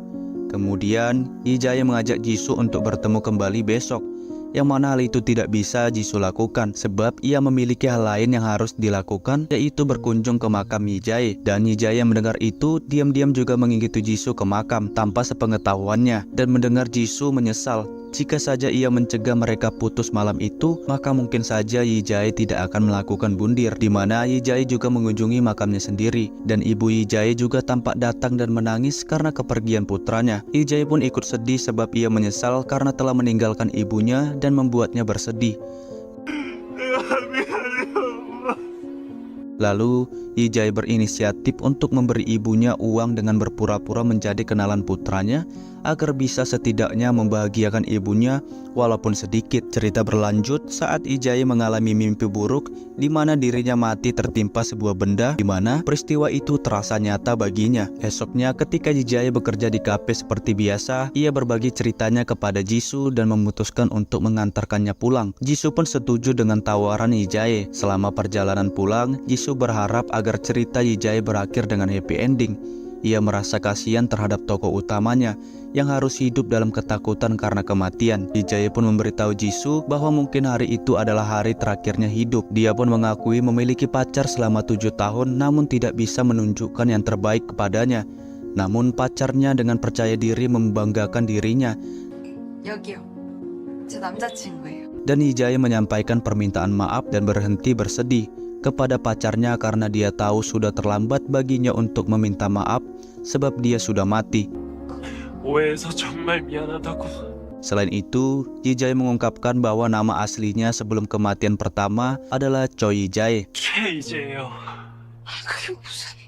Kemudian Yi-jae mengajak Jisoo untuk bertemu kembali besok, yang mana hal itu tidak bisa Jisoo lakukan sebab ia memiliki hal lain yang harus dilakukan, yaitu berkunjung ke makam Yi-jae. Dan Yi-jae yang mendengar itu diam-diam juga mengikuti Jisoo ke makam tanpa sepengetahuannya, dan mendengar Jisoo menyesal. Jika saja ia mencegah mereka putus malam itu, maka mungkin saja Yi-jae tidak akan melakukan bundir, di mana Yi-jae juga mengunjungi makamnya sendiri. Dan ibu Yi-jae juga tampak datang dan menangis karena kepergian putranya. Yi-jae pun ikut sedih sebab ia menyesal karena telah meninggalkan ibunya dan membuatnya bersedih. Lalu Yi-jae berinisiatif untuk memberi ibunya uang dengan berpura-pura menjadi kenalan putranya agar bisa setidaknya membahagiakan ibunya walaupun sedikit. Cerita berlanjut saat Yi-jae mengalami mimpi buruk di mana dirinya mati tertimpa sebuah benda, di mana peristiwa itu terasa nyata baginya. Esoknya ketika Yi-jae bekerja di kafe seperti biasa, ia berbagi ceritanya kepada Jisoo dan memutuskan untuk mengantarkannya pulang. Jisoo pun setuju dengan tawaran Yi-jae. Selama perjalanan pulang, Jisoo berharap agar cerita Yi-jae berakhir dengan happy ending. Ia merasa kasihan terhadap tokoh utamanya yang harus hidup dalam ketakutan karena kematian. Yi-jae pun memberitahu Jisoo bahwa mungkin hari itu adalah hari terakhirnya hidup. Dia pun mengakui memiliki pacar selama 7 tahun namun tidak bisa menunjukkan yang terbaik kepadanya. Namun pacarnya dengan percaya diri membanggakan dirinya. 여기요. 제 남자친구예요. Dan Yi-jae menyampaikan permintaan maaf dan berhenti bersedih kepada pacarnya karena dia tahu sudah terlambat baginya untuk meminta maaf sebab dia sudah mati. 오해해서 정말 미안하다고. Selain itu, Yi-jae mengungkapkan bahwa nama aslinya sebelum kematian pertama adalah Choi Yi-jae. K-J예요. 그게 무슨...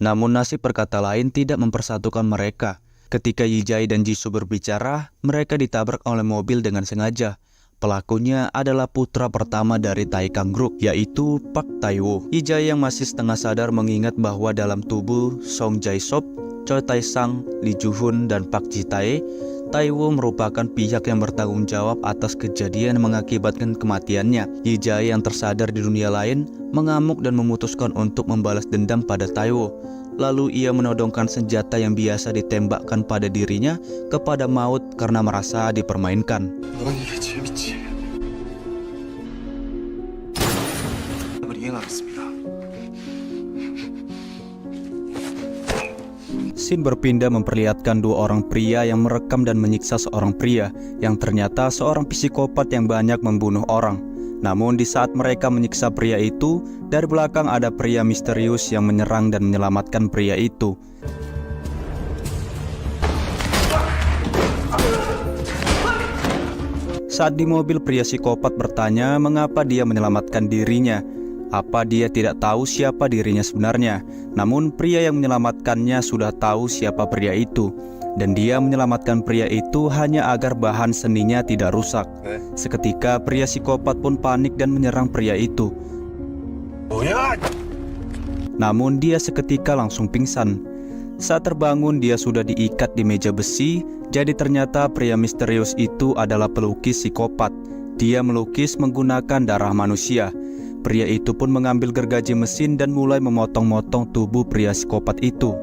Namun nasib berkata lain tidak mempersatukan mereka. Ketika Yi-jae dan Jisoo berbicara, mereka ditabrak oleh mobil dengan sengaja. Pelakunya adalah putra pertama dari Taekang Group, yaitu Park Tae-woo. Yi-jae yang masih setengah sadar mengingat bahwa dalam tubuh Song Jae-sop, Choi Tae-sang, Lee Joo-hun, dan Park Ji-tae, Tae-woo merupakan pihak yang bertanggung jawab atas kejadian yang mengakibatkan kematiannya. Yi-jae yang tersadar di dunia lain mengamuk dan memutuskan untuk membalas dendam pada Tae-woo. Lalu ia menodongkan senjata yang biasa ditembakkan pada dirinya kepada maut karena merasa dipermainkan. 넌 이게 재밌지? 이해하겠습니다. Scene berpindah memperlihatkan dua orang pria yang merekam dan menyiksa seorang pria yang ternyata seorang psikopat yang banyak membunuh orang. Namun di saat mereka menyiksa pria itu, dari belakang ada pria misterius yang menyerang dan menyelamatkan pria itu. Saat di mobil, pria psikopat bertanya mengapa dia menyelamatkan dirinya. Apa dia tidak tahu siapa dirinya sebenarnya? Namun pria yang menyelamatkannya sudah tahu siapa pria itu. Dan dia menyelamatkan pria itu hanya agar bahan seninya tidak rusak. Seketika pria psikopat pun panik dan menyerang pria itu. Namun dia seketika langsung pingsan. Saat terbangun dia sudah diikat di meja besi. Jadi ternyata pria misterius itu adalah pelukis psikopat. Dia melukis menggunakan darah manusia. Pria itu pun mengambil gergaji mesin dan mulai memotong-motong tubuh pria psikopat itu.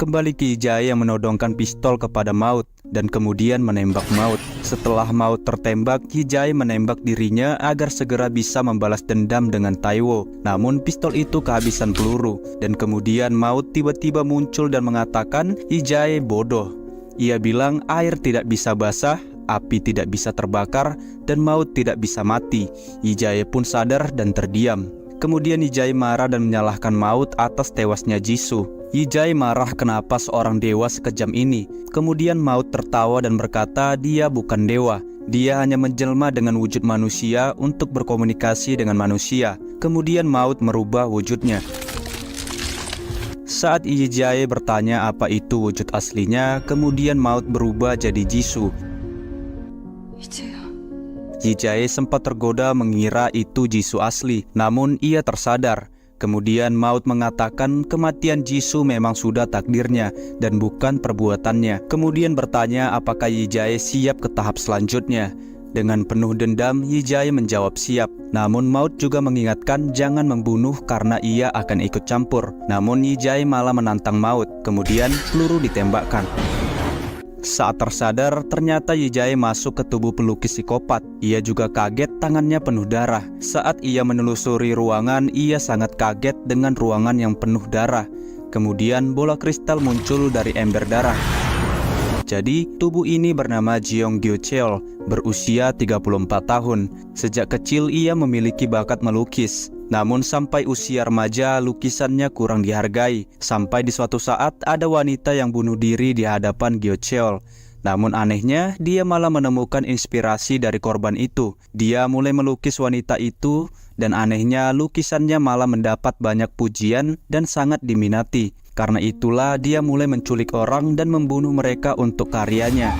Kembali ke Yi-jae yang menodongkan pistol kepada maut dan kemudian menembak maut. Setelah maut tertembak, Yi-jae menembak dirinya agar segera bisa membalas dendam dengan Tae-woo. Namun pistol itu kehabisan peluru dan kemudian maut tiba-tiba muncul dan mengatakan Yi-jae bodoh. Ia bilang air tidak bisa basah, api tidak bisa terbakar, dan maut tidak bisa mati. Yi-jae pun sadar dan terdiam. Kemudian Yi-jae marah dan menyalahkan maut atas tewasnya Jisoo. Yi-jae marah kenapa seorang dewa sekejam ini. Kemudian maut tertawa dan berkata dia bukan dewa. Dia hanya menjelma dengan wujud manusia untuk berkomunikasi dengan manusia. Kemudian maut merubah wujudnya. Saat Yi Jae bertanya apa itu wujud aslinya, kemudian maut berubah jadi Jisoo. 이제야. Yi Jae sempat tergoda mengira itu Jisoo asli, namun ia tersadar. Kemudian maut mengatakan kematian Jisoo memang sudah takdirnya dan bukan perbuatannya. Kemudian bertanya apakah Yi Jae siap ke tahap selanjutnya. Dengan penuh dendam, Yi Jae menjawab siap. Namun maut juga mengingatkan jangan membunuh karena ia akan ikut campur. Namun Yi Jae malah menantang maut. Kemudian peluru ditembakkan. Saat tersadar, ternyata Yi Jae masuk ke tubuh pelukis psikopat. Ia juga kaget tangannya penuh darah. Saat ia menelusuri ruangan, ia sangat kaget dengan ruangan yang penuh darah. Kemudian bola kristal muncul dari ember darah. Jadi, tubuh ini bernama Jeong Gyo-cheol, berusia 34 tahun. Sejak kecil ia memiliki bakat melukis. Namun sampai usia remaja, lukisannya kurang dihargai. Sampai di suatu saat ada wanita yang bunuh diri di hadapan Gyo-cheol. Namun anehnya, dia malah menemukan inspirasi dari korban itu. Dia mulai melukis wanita itu, dan anehnya lukisannya malah mendapat banyak pujian dan sangat diminati. Karena itulah dia mulai menculik orang dan membunuh mereka untuk karyanya.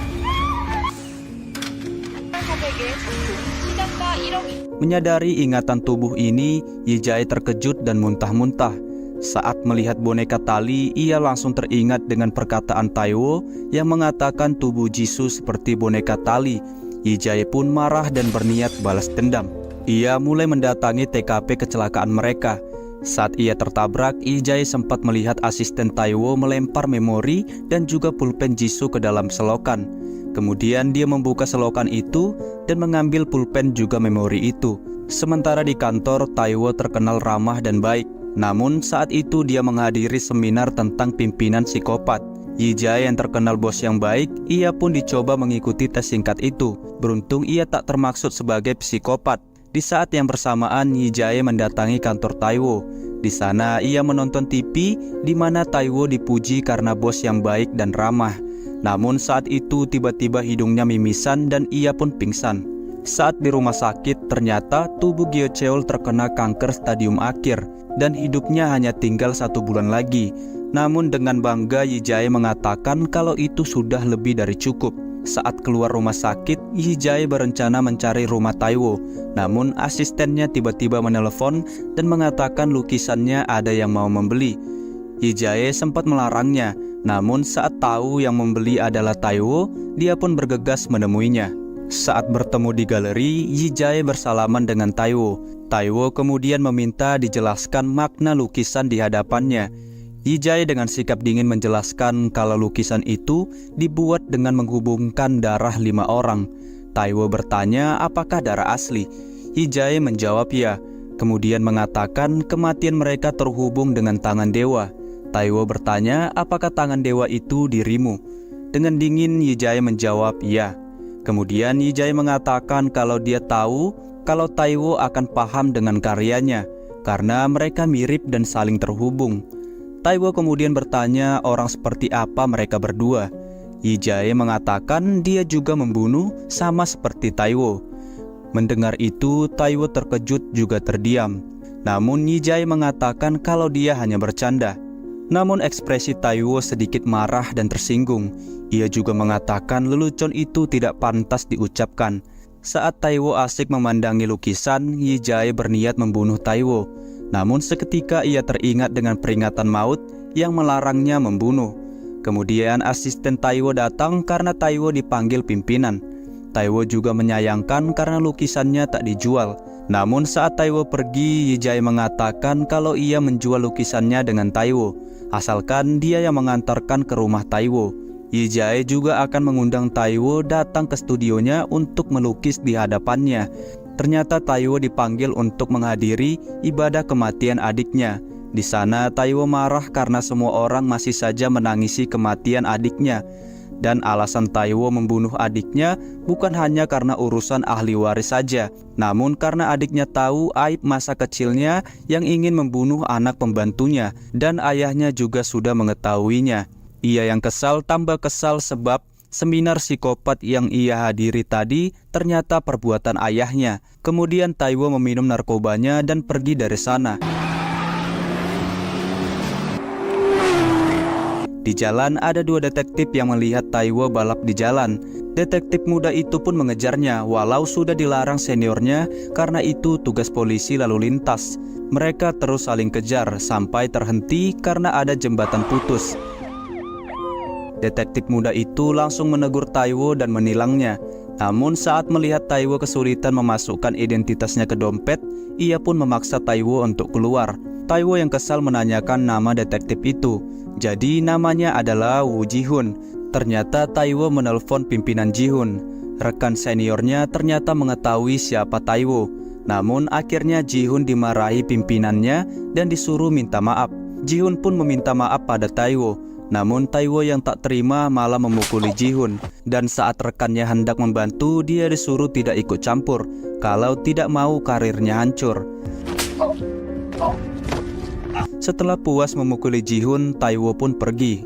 Menyadari ingatan tubuh ini, Yi Jae terkejut dan muntah-muntah. Saat melihat boneka tali, ia langsung teringat dengan perkataan Taiwo yang mengatakan tubuh Jisoo seperti boneka tali. Yi Jae pun marah dan berniat balas dendam. Ia mulai mendatangi TKP kecelakaan mereka. Saat ia tertabrak, Yi Jae sempat melihat asisten Taiwo melempar memori dan juga pulpen Jisoo ke dalam selokan. Kemudian dia membuka selokan itu dan mengambil pulpen juga memori itu. Sementara di kantor, Taiwo terkenal ramah dan baik. Namun saat itu dia menghadiri seminar tentang pimpinan psikopat. Yi Jae yang terkenal bos yang baik, ia pun dicoba mengikuti tes singkat itu. Beruntung ia tak termaksud sebagai psikopat. Di saat yang bersamaan, Yi Jae mendatangi kantor Taiwo. Di sana ia menonton TV di mana Taiwo dipuji karena bos yang baik dan ramah. Namun saat itu tiba-tiba hidungnya mimisan dan ia pun pingsan. Saat di rumah sakit, ternyata tubuh Gyo-cheol terkena kanker stadium akhir dan hidupnya hanya tinggal 1 bulan lagi. Namun dengan bangga Yi Jae mengatakan kalau itu sudah lebih dari cukup. Saat keluar rumah sakit, Yi Jae berencana mencari rumah Taiwo. Namun asistennya tiba-tiba menelepon dan mengatakan lukisannya ada yang mau membeli. Yi Jae sempat melarangnya. Namun saat tahu yang membeli adalah Taiwo, dia pun bergegas menemuinya. Saat bertemu di galeri, Yi Jae bersalaman dengan Taiwo. Taiwo kemudian meminta dijelaskan makna lukisan di hadapannya. Yi Jae dengan sikap dingin menjelaskan kalau lukisan itu dibuat dengan menghubungkan darah 5 orang. Taiwo bertanya apakah darah asli. Yi Jae menjawab ya, kemudian mengatakan kematian mereka terhubung dengan tangan dewa. Taiwo bertanya apakah tangan dewa itu dirimu. Dengan dingin Yi Jae menjawab ya. Kemudian Yi Jae mengatakan kalau dia tahu kalau Taiwo akan paham dengan karyanya karena mereka mirip dan saling terhubung. Taiwo kemudian bertanya orang seperti apa mereka berdua. Yi Jae mengatakan dia juga membunuh sama seperti Taiwo. Mendengar itu, Taiwo terkejut juga terdiam. Namun Yi Jae mengatakan kalau dia hanya bercanda. Namun ekspresi Taiwo sedikit marah dan tersinggung. Ia juga mengatakan lelucon itu tidak pantas diucapkan. Saat Taiwo asik memandangi lukisan, Yi Jae berniat membunuh Taiwo. Namun seketika ia teringat dengan peringatan maut yang melarangnya membunuh. Kemudian asisten Taiwo datang karena Taiwo dipanggil pimpinan. Taiwo juga menyayangkan karena lukisannya tak dijual. Namun saat Taiwo pergi, Yi Jae mengatakan kalau ia menjual lukisannya dengan Taiwo, asalkan dia yang mengantarkan ke rumah Taiwo. Yi Jae juga akan mengundang Taiwo datang ke studionya untuk melukis di hadapannya. Ternyata Taiwo dipanggil untuk menghadiri ibadah kematian adiknya. Di sana Taiwo marah karena semua orang masih saja menangisi kematian adiknya. Dan alasan Taiwo membunuh adiknya bukan hanya karena urusan ahli waris saja, namun karena adiknya tahu aib masa kecilnya yang ingin membunuh anak pembantunya, dan ayahnya juga sudah mengetahuinya. Ia yang kesal tambah kesal sebab seminar psikopat yang ia hadiri tadi ternyata perbuatan ayahnya. Kemudian Taiwo meminum narkobanya dan pergi dari sana. Di jalan ada dua detektif yang melihat Taiwo balap di jalan. Detektif muda itu pun mengejarnya walau sudah dilarang seniornya karena itu tugas polisi lalu lintas. Mereka terus saling kejar sampai terhenti karena ada jembatan putus. Detektif muda itu langsung menegur Taiwo dan menilangnya. Namun saat melihat Taiwo kesulitan memasukkan identitasnya ke dompet, ia pun memaksa Taiwo untuk keluar. Taiwo yang kesal menanyakan nama detektif itu. Jadi namanya adalah Woo Ji-hun. Ternyata Taiwo menelpon pimpinan Ji-hun. Rekan seniornya ternyata mengetahui siapa Taiwo. Namun akhirnya Ji-hun dimarahi pimpinannya dan disuruh minta maaf. Ji-hun pun meminta maaf pada Taiwo. Namun Taiwo yang tak terima malah memukuli Ji-hun. Dan saat rekannya hendak membantu, dia disuruh tidak ikut campur kalau tidak mau karirnya hancur. Setelah puas memukuli Ji-hun, Taiwo pun pergi.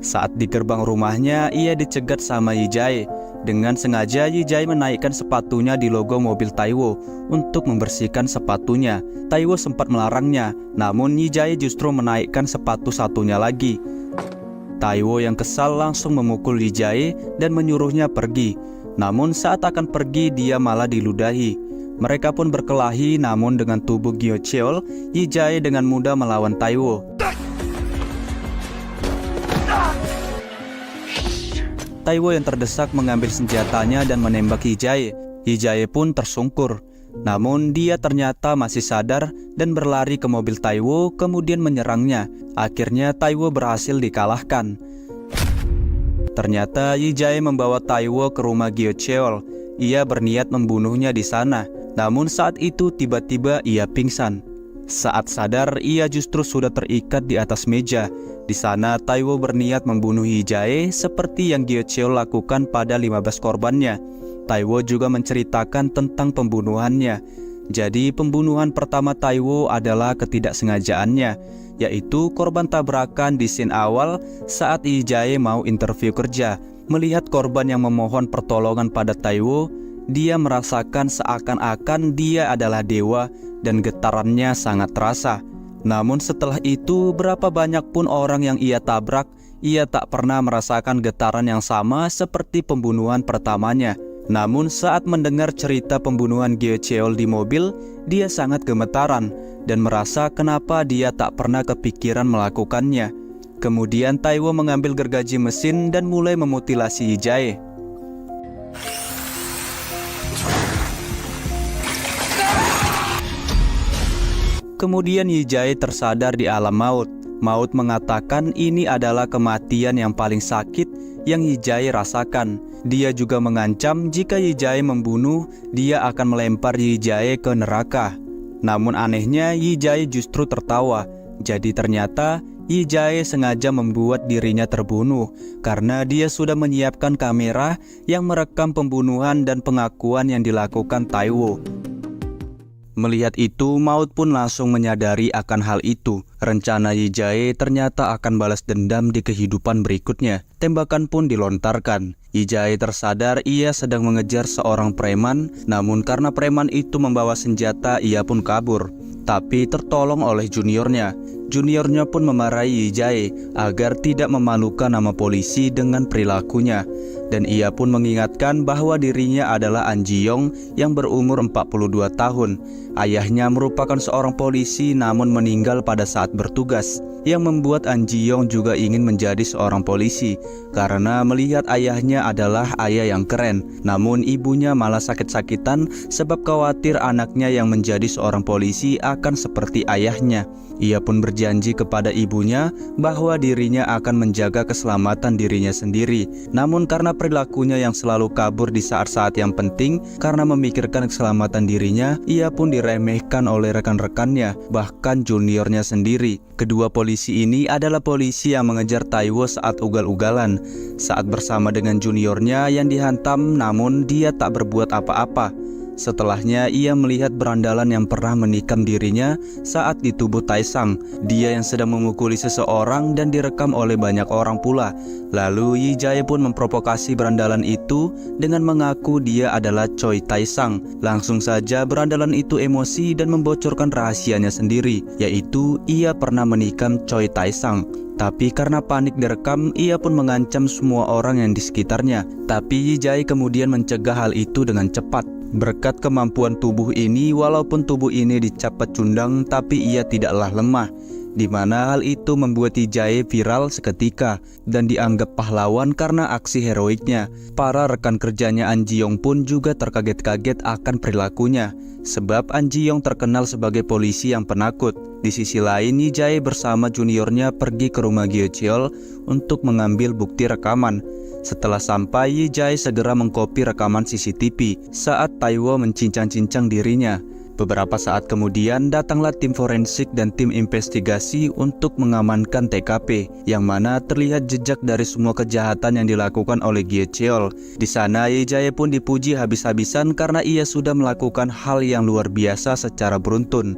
Saat di gerbang rumahnya, ia dicegat sama Yi-jae. Dengan sengaja Yi-jae menaikkan sepatunya di logo mobil Taiwo untuk membersihkan sepatunya. Taiwo sempat melarangnya, namun Yi-jae justru menaikkan sepatu satunya lagi. Taiwo yang kesal langsung memukul Yi-jae dan menyuruhnya pergi. Namun saat akan pergi dia malah diludahi. Mereka pun berkelahi, namun dengan tubuh Gyo Cheol, Yi-jae dengan mudah melawan Taiwo. Taiwo yang terdesak mengambil senjatanya dan menembak Yi-jae. Yi-jae pun tersungkur. Namun dia ternyata masih sadar dan berlari ke mobil Taiwo kemudian menyerangnya. Akhirnya Taiwo berhasil dikalahkan. Ternyata Yi-jae membawa Taiwo ke rumah Gyo Cheol. Ia berniat membunuhnya di sana. Namun saat itu tiba-tiba ia pingsan. Saat sadar ia justru sudah terikat di atas meja. Di sana Taiwo berniat membunuh Yi-jae seperti yang Gyo Cheol lakukan pada 15 korbannya. Taiwo juga menceritakan tentang pembunuhannya. Jadi pembunuhan pertama Taiwo adalah ketidaksengajaannya, yaitu korban tabrakan di scene awal saat Yi-jae mau interview kerja. Melihat korban yang memohon pertolongan pada Taiwo, dia merasakan seakan-akan dia adalah dewa dan getarannya sangat terasa. Namun setelah itu berapa banyak pun orang yang ia tabrak, ia tak pernah merasakan getaran yang sama seperti pembunuhan pertamanya. Namun saat mendengar cerita pembunuhan Gyo Cheol di mobil, dia sangat gemetaran dan merasa kenapa dia tak pernah kepikiran melakukannya. Kemudian Taiwo mengambil gergaji mesin dan mulai memutilasi Yi-jae. Kemudian Yi-jae tersadar di alam maut. Maut mengatakan ini adalah kematian yang paling sakit yang Yi-jae rasakan. Dia juga mengancam jika Yi-jae membunuh, dia akan melempar Yi-jae ke neraka. Namun anehnya Yi-jae justru tertawa. Jadi ternyata Yi-jae sengaja membuat dirinya terbunuh karena dia sudah menyiapkan kamera yang merekam pembunuhan dan pengakuan yang dilakukan Taiwo. Melihat itu, Maut pun langsung menyadari akan hal itu. Rencana Yi-jae ternyata akan balas dendam di kehidupan berikutnya. Tembakan pun dilontarkan. Yi-jae tersadar ia sedang mengejar seorang preman, namun karena preman itu membawa senjata, ia pun kabur. Tapi tertolong oleh juniornya. Juniornya pun memarahi Yi-jae agar tidak memalukan nama polisi dengan perilakunya. Dan ia pun mengingatkan bahwa dirinya adalah An Ji-yong yang berumur 42 tahun. Ayahnya merupakan seorang polisi namun meninggal pada saat bertugas, yang membuat An Ji-yong juga ingin menjadi seorang polisi karena melihat ayahnya adalah ayah yang keren. Namun ibunya malah sakit-sakitan sebab khawatir anaknya yang menjadi seorang polisi akan seperti ayahnya. Ia pun berjanji kepada ibunya bahwa dirinya akan menjaga keselamatan dirinya sendiri. Namun karena perilakunya yang selalu kabur di saat-saat yang penting karena memikirkan keselamatan dirinya, ia pun diremehkan oleh rekan-rekannya, bahkan juniornya sendiri. Kedua polisi ini adalah polisi yang mengejar Taiwo saat ugal-ugalan. Saat bersama dengan juniornya yang dihantam, namun dia tak berbuat apa-apa. Setelahnya ia melihat berandalan yang pernah menikam dirinya saat di tubuh Taesang. Dia yang sedang memukuli seseorang dan direkam oleh banyak orang pula. Lalu Yi Jae pun memprovokasi berandalan itu dengan mengaku dia adalah Choi Taesang. Langsung saja berandalan itu emosi dan membocorkan rahasianya sendiri, yaitu ia pernah menikam Choi Taesang. Tapi karena panik direkam, ia pun mengancam semua orang yang di sekitarnya. Tapi Yi Jae kemudian mencegah hal itu dengan cepat. Berkat kemampuan tubuh ini, walaupun tubuh ini dicap pecundang, tapi ia tidaklah lemah. Di mana hal itu membuat Yi Jae viral seketika dan dianggap pahlawan karena aksi heroiknya. Para rekan kerjanya An Ji Yong pun juga terkaget-kaget akan perilakunya, sebab An Ji Yong terkenal sebagai polisi yang penakut. Di sisi lain, Yi Jae bersama juniornya pergi ke rumah Gyo Cheol untuk mengambil bukti rekaman. Setelah sampai, Yi Jae segera mengkopi rekaman CCTV saat Taiwo mencincang-cincang dirinya. Beberapa saat kemudian datanglah tim forensik dan tim investigasi untuk mengamankan TKP, yang mana terlihat jejak dari semua kejahatan yang dilakukan oleh Gyo Cheol. Di sana Yi Jae pun dipuji habis-habisan karena ia sudah melakukan hal yang luar biasa secara beruntun.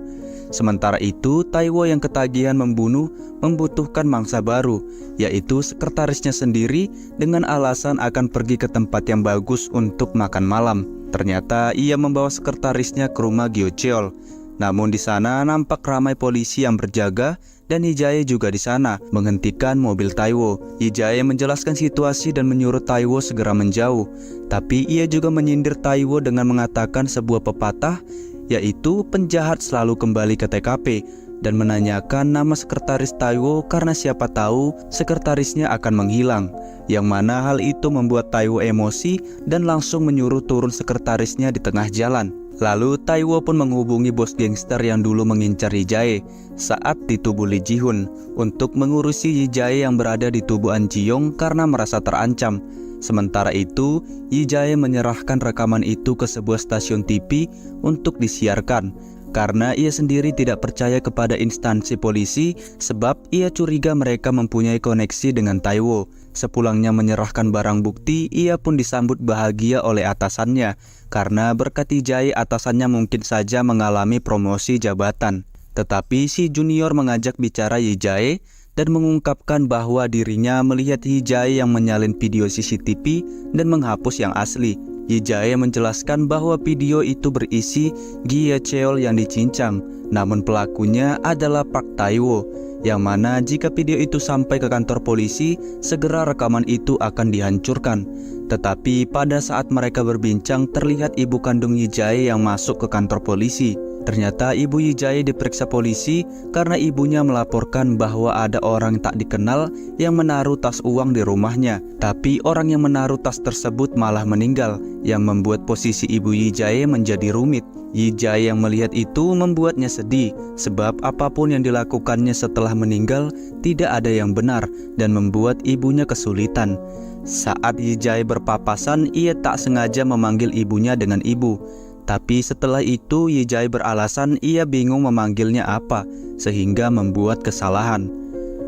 Sementara itu, Taiwo yang ketagihan membunuh membutuhkan mangsa baru, yaitu sekretarisnya sendiri, dengan alasan akan pergi ke tempat yang bagus untuk makan malam. Ternyata ia membawa sekretarisnya ke rumah Gyo Cheol. Namun di sana nampak ramai polisi yang berjaga dan Yi Jae juga di sana menghentikan mobil Taiwo. Yi Jae menjelaskan situasi dan menyuruh Taiwo segera menjauh. Tapi ia juga menyindir Taiwo dengan mengatakan sebuah pepatah, yaitu penjahat selalu kembali ke TKP, dan menanyakan nama sekretaris Taiwo karena siapa tahu sekretarisnya akan menghilang. Yang mana hal itu membuat Taiwo emosi dan langsung menyuruh turun sekretarisnya di tengah jalan. Lalu Taiwo pun menghubungi bos gangster yang dulu mengincar Yi Jae saat di tubuh Lee Ji Hun untuk mengurusi Yi Jae yang berada di tubuh An Ji Yong karena merasa terancam. Sementara itu, Yi Jae menyerahkan rekaman itu ke sebuah stasiun TV untuk disiarkan karena ia sendiri tidak percaya kepada instansi polisi sebab ia curiga mereka mempunyai koneksi dengan Taiwo. Sepulangnya menyerahkan barang bukti, ia pun disambut bahagia oleh atasannya karena berkat Yi Jae atasannya mungkin saja mengalami promosi jabatan. Tetapi si junior mengajak bicara Yi Jae dan mengungkapkan bahwa dirinya melihat Yi Jae yang menyalin video CCTV dan menghapus yang asli. Yi Jae menjelaskan bahwa video itu berisi Gyo Cheol yang dicincang, namun pelakunya adalah Park Taiwo, yang mana jika video itu sampai ke kantor polisi, segera rekaman itu akan dihancurkan. Tetapi pada saat mereka berbincang, terlihat ibu kandung Yi Jae yang masuk ke kantor polisi. Ternyata ibu Yi Jae diperiksa polisi karena ibunya melaporkan bahwa ada orang tak dikenal yang menaruh tas uang di rumahnya. Tapi orang yang menaruh tas tersebut malah meninggal, yang membuat posisi ibu Yi Jae menjadi rumit. Yi Jae yang melihat itu membuatnya sedih, sebab apapun yang dilakukannya setelah meninggal tidak ada yang benar dan membuat ibunya kesulitan. Saat Yi Jae berpapasan, ia tak sengaja memanggil ibunya dengan ibu. Tapi setelah itu Yi Jae beralasan ia bingung memanggilnya apa, sehingga membuat kesalahan.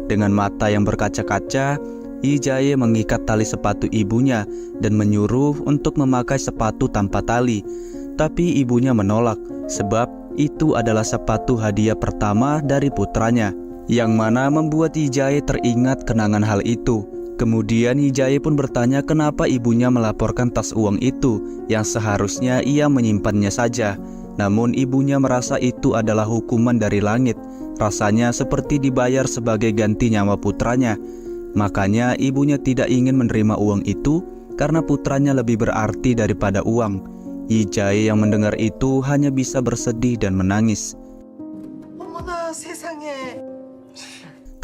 Dengan mata yang berkaca-kaca, Yi Jae mengikat tali sepatu ibunya dan menyuruh untuk memakai sepatu tanpa tali. Tapi ibunya menolak, sebab itu adalah sepatu hadiah pertama dari putranya, yang mana membuat Yi Jae teringat kenangan hal itu. Kemudian Yi Jae pun bertanya kenapa ibunya melaporkan tas uang itu yang seharusnya ia menyimpannya saja. Namun ibunya merasa itu adalah hukuman dari langit. Rasanya seperti dibayar sebagai ganti nyawa putranya. Makanya ibunya tidak ingin menerima uang itu karena putranya lebih berarti daripada uang. Yi Jae yang mendengar itu hanya bisa bersedih dan menangis.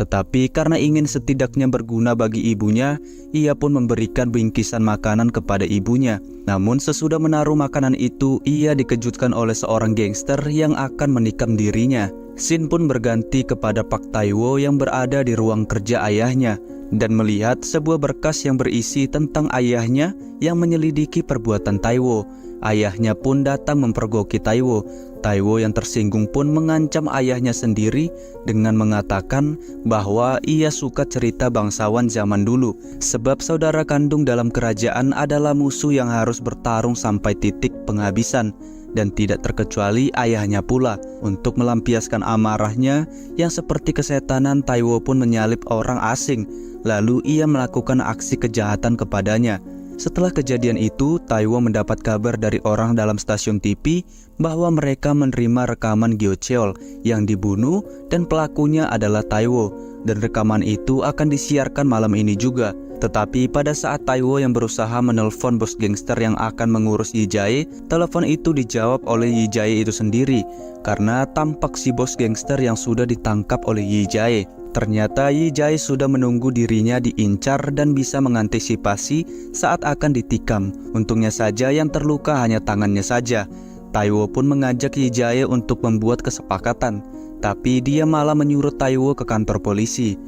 Tetapi karena ingin setidaknya berguna bagi ibunya, ia pun memberikan bingkisan makanan kepada ibunya. Namun sesudah menaruh makanan itu, ia dikejutkan oleh seorang gangster yang akan menikam dirinya. Scene pun berganti kepada Park Taiwo yang berada di ruang kerja ayahnya dan melihat sebuah berkas yang berisi tentang ayahnya yang menyelidiki perbuatan Taiwo. Ayahnya pun datang mempergoki Taiwo. Taiwo yang tersinggung pun mengancam ayahnya sendiri dengan mengatakan bahwa ia suka cerita bangsawan zaman dulu, sebab saudara kandung dalam kerajaan adalah musuh yang harus bertarung sampai titik penghabisan. dan tidak terkecuali ayahnya pula. Untuk melampiaskan amarahnya yang seperti kesetanan, Taiwo pun menyalip orang asing, lalu ia melakukan aksi kejahatan kepadanya. Setelah kejadian itu, Taiwo mendapat kabar dari orang dalam stasiun TV bahwa mereka menerima rekaman Gyo Cheol yang dibunuh dan pelakunya adalah Taiwo, dan rekaman itu akan disiarkan malam ini juga. Tetapi pada saat Taiwo yang berusaha menelpon bos gangster yang akan mengurus Yi Jae, telepon itu dijawab oleh Yi Jae itu sendiri karena tampak si bos gangster yang sudah ditangkap oleh Yi Jae. Ternyata Yi Jae sudah menunggu dirinya diincar dan bisa mengantisipasi saat akan ditikam. Untungnya saja yang terluka hanya tangannya saja. Taiwo pun mengajak Yi Jae untuk membuat kesepakatan, tapi dia malah menyuruh Taiwo ke kantor polisi.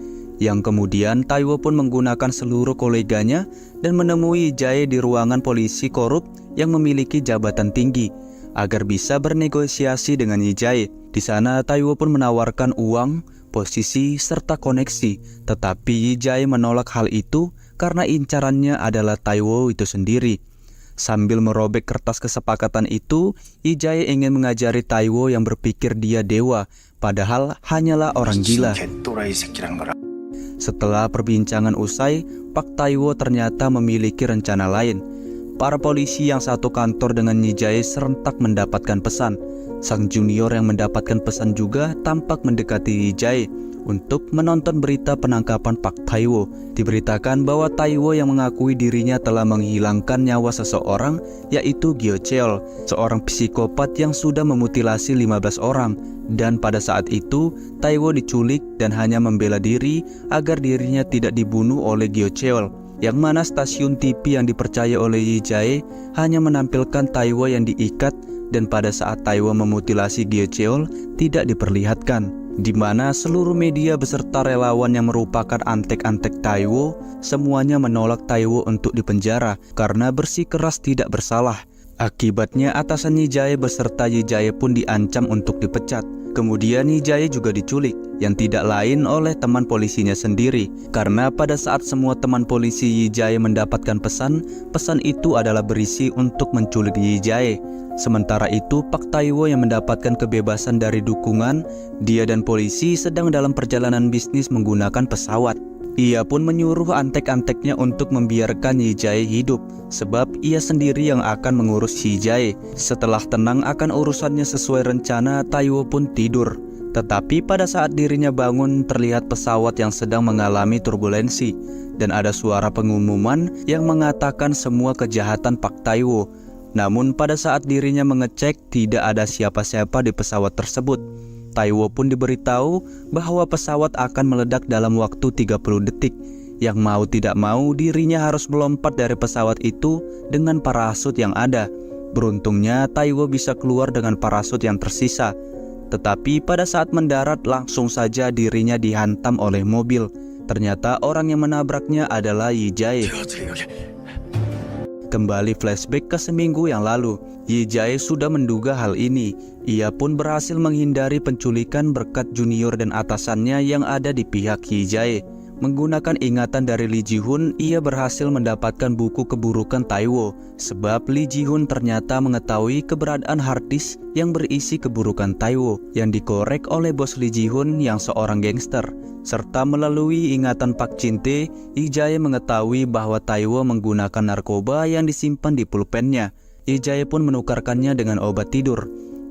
Yang kemudian Taiwo pun menggunakan seluruh koleganya dan menemui Yi Jae di ruangan polisi korup yang memiliki jabatan tinggi agar bisa bernegosiasi dengan Yi Jae. Di sana Taiwo pun menawarkan uang, posisi, serta koneksi, tetapi Yi Jae menolak hal itu karena incarannya adalah Taiwo itu sendiri. Sambil merobek kertas kesepakatan itu, Yi Jae ingin mengajari Taiwo yang berpikir dia dewa, padahal hanyalah orang gila. Setelah perbincangan usai, Pak Taiwo ternyata memiliki rencana lain. Para polisi yang satu kantor dengan Yi Jae serentak mendapatkan pesan. Sang junior yang mendapatkan pesan juga tampak mendekati Yi Jae untuk menonton berita penangkapan Pak Taiwo. Diberitakan bahwa Taiwo yang mengakui dirinya telah menghilangkan nyawa seseorang, yaitu Gyo Cheol, seorang psikopat yang sudah memutilasi 15 orang. Dan pada saat itu, Taiwo diculik dan hanya membela diri agar dirinya tidak dibunuh oleh Gyo Cheol. Yang mana stasiun TV yang dipercaya oleh Yi Jae hanya menampilkan Taiwo yang diikat, dan pada saat Taiwo memutilasi Gyo Cheol tidak diperlihatkan, di mana seluruh media beserta relawan yang merupakan antek-antek Taiwo semuanya menolak Taiwo untuk dipenjara karena bersikeras tidak bersalah. Akibatnya atasan Yi Jae beserta Yi Jae pun diancam untuk dipecat. Kemudian Yi Jae juga diculik, yang tidak lain oleh teman polisinya sendiri. Karena pada saat semua teman polisi Yi Jae mendapatkan pesan itu adalah berisi untuk menculik Yi Jae. Sementara itu Pak Taiwo yang mendapatkan kebebasan dari dukungan, dia dan polisi sedang dalam perjalanan bisnis menggunakan pesawat. Ia pun menyuruh antek-anteknya untuk membiarkan Yi Jae hidup, sebab ia sendiri yang akan mengurus Yi Jae. Setelah tenang akan urusannya sesuai rencana, Taiwo pun tidur. Tetapi pada saat dirinya bangun, terlihat pesawat yang sedang mengalami turbulensi, dan ada suara pengumuman yang mengatakan semua kejahatan Pak Taiwo. Namun pada saat dirinya mengecek, tidak ada siapa-siapa di pesawat tersebut. Taiwo pun diberitahu bahwa pesawat akan meledak dalam waktu 30 detik. Yang mau tidak mau dirinya harus melompat dari pesawat itu dengan parasut yang ada. Beruntungnya Taiwo bisa keluar dengan parasut yang tersisa. Tetapi pada saat mendarat langsung saja dirinya dihantam oleh mobil. Ternyata orang yang menabraknya adalah Yi Jae. Kembali flashback ke seminggu yang lalu, Yi Jae sudah menduga hal ini. Ia pun berhasil menghindari penculikan berkat junior dan atasannya yang ada di pihak Yi Jae. Menggunakan ingatan dari Lee Ji-hoon, ia berhasil mendapatkan buku keburukan Taiwo. Sebab Lee Ji-hoon ternyata mengetahui keberadaan harddisk yang berisi keburukan Taiwo yang dikorek oleh bos Lee Ji-hoon yang seorang gangster. Serta melalui ingatan Pak Jin-tae, Yi Jae mengetahui bahwa Taiwo menggunakan narkoba yang disimpan di pulpennya. Yi Jae pun menukarkannya dengan obat tidur.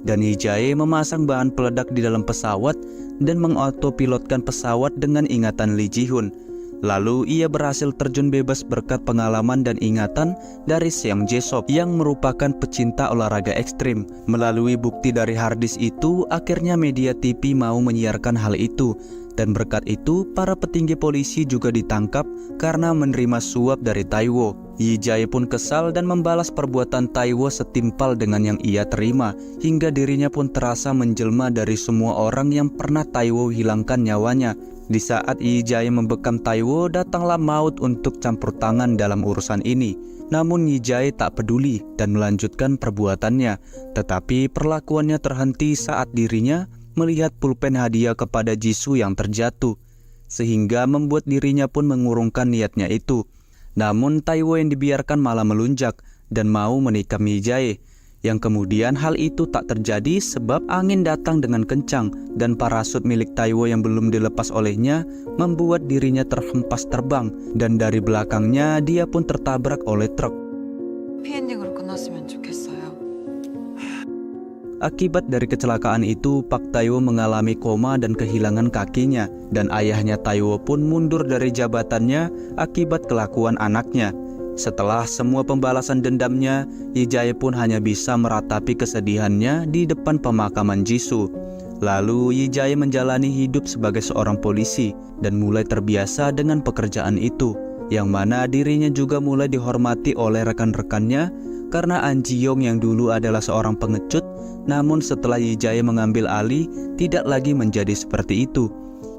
Dan Yi Jae memasang bahan peledak di dalam pesawat dan mengautopilotkan pesawat dengan ingatan Lee Ji-hoon. Lalu ia berhasil terjun bebas berkat pengalaman dan ingatan dari Seong Jae-sop yang merupakan pecinta olahraga ekstrim. Melalui bukti dari harddisk itu, akhirnya media TV mau menyiarkan hal itu. Dan berkat itu, para petinggi polisi juga ditangkap karena menerima suap dari Taiwo. Yi Jae pun kesal dan membalas perbuatan Taiwo setimpal dengan yang ia terima, hingga dirinya pun terasa menjelma dari semua orang yang pernah Taiwo hilangkan nyawanya. Di saat Yi Jae membekam Taiwo, datanglah maut untuk campur tangan dalam urusan ini. Namun Yi Jae tak peduli dan melanjutkan perbuatannya. Tetapi perlakuannya terhenti saat dirinya melihat pulpen hadiah kepada Jisoo yang terjatuh, sehingga membuat dirinya pun mengurungkan niatnya itu. Namun Taiwo yang dibiarkan malah melunjak dan mau menikam Yi Jae. Yang kemudian hal itu tak terjadi sebab angin datang dengan kencang dan parasut milik Taiwo yang belum dilepas olehnya membuat dirinya terhempas terbang dan dari belakangnya dia pun tertabrak oleh truk. 해피엔딩으로 끝났으면 좋겠어요. Akibat dari kecelakaan itu, Pak Taiwo mengalami koma dan kehilangan kakinya dan ayahnya Taiwo pun mundur dari jabatannya akibat kelakuan anaknya. Setelah semua pembalasan dendamnya, Yi-jae pun hanya bisa meratapi kesedihannya di depan pemakaman Jisoo. Lalu Yi-jae menjalani hidup sebagai seorang polisi dan mulai terbiasa dengan pekerjaan itu, yang mana dirinya juga mulai dihormati oleh rekan-rekannya karena An Ji-yong yang dulu adalah seorang pengecut, namun setelah Yi-jae mengambil alih tidak lagi menjadi seperti itu.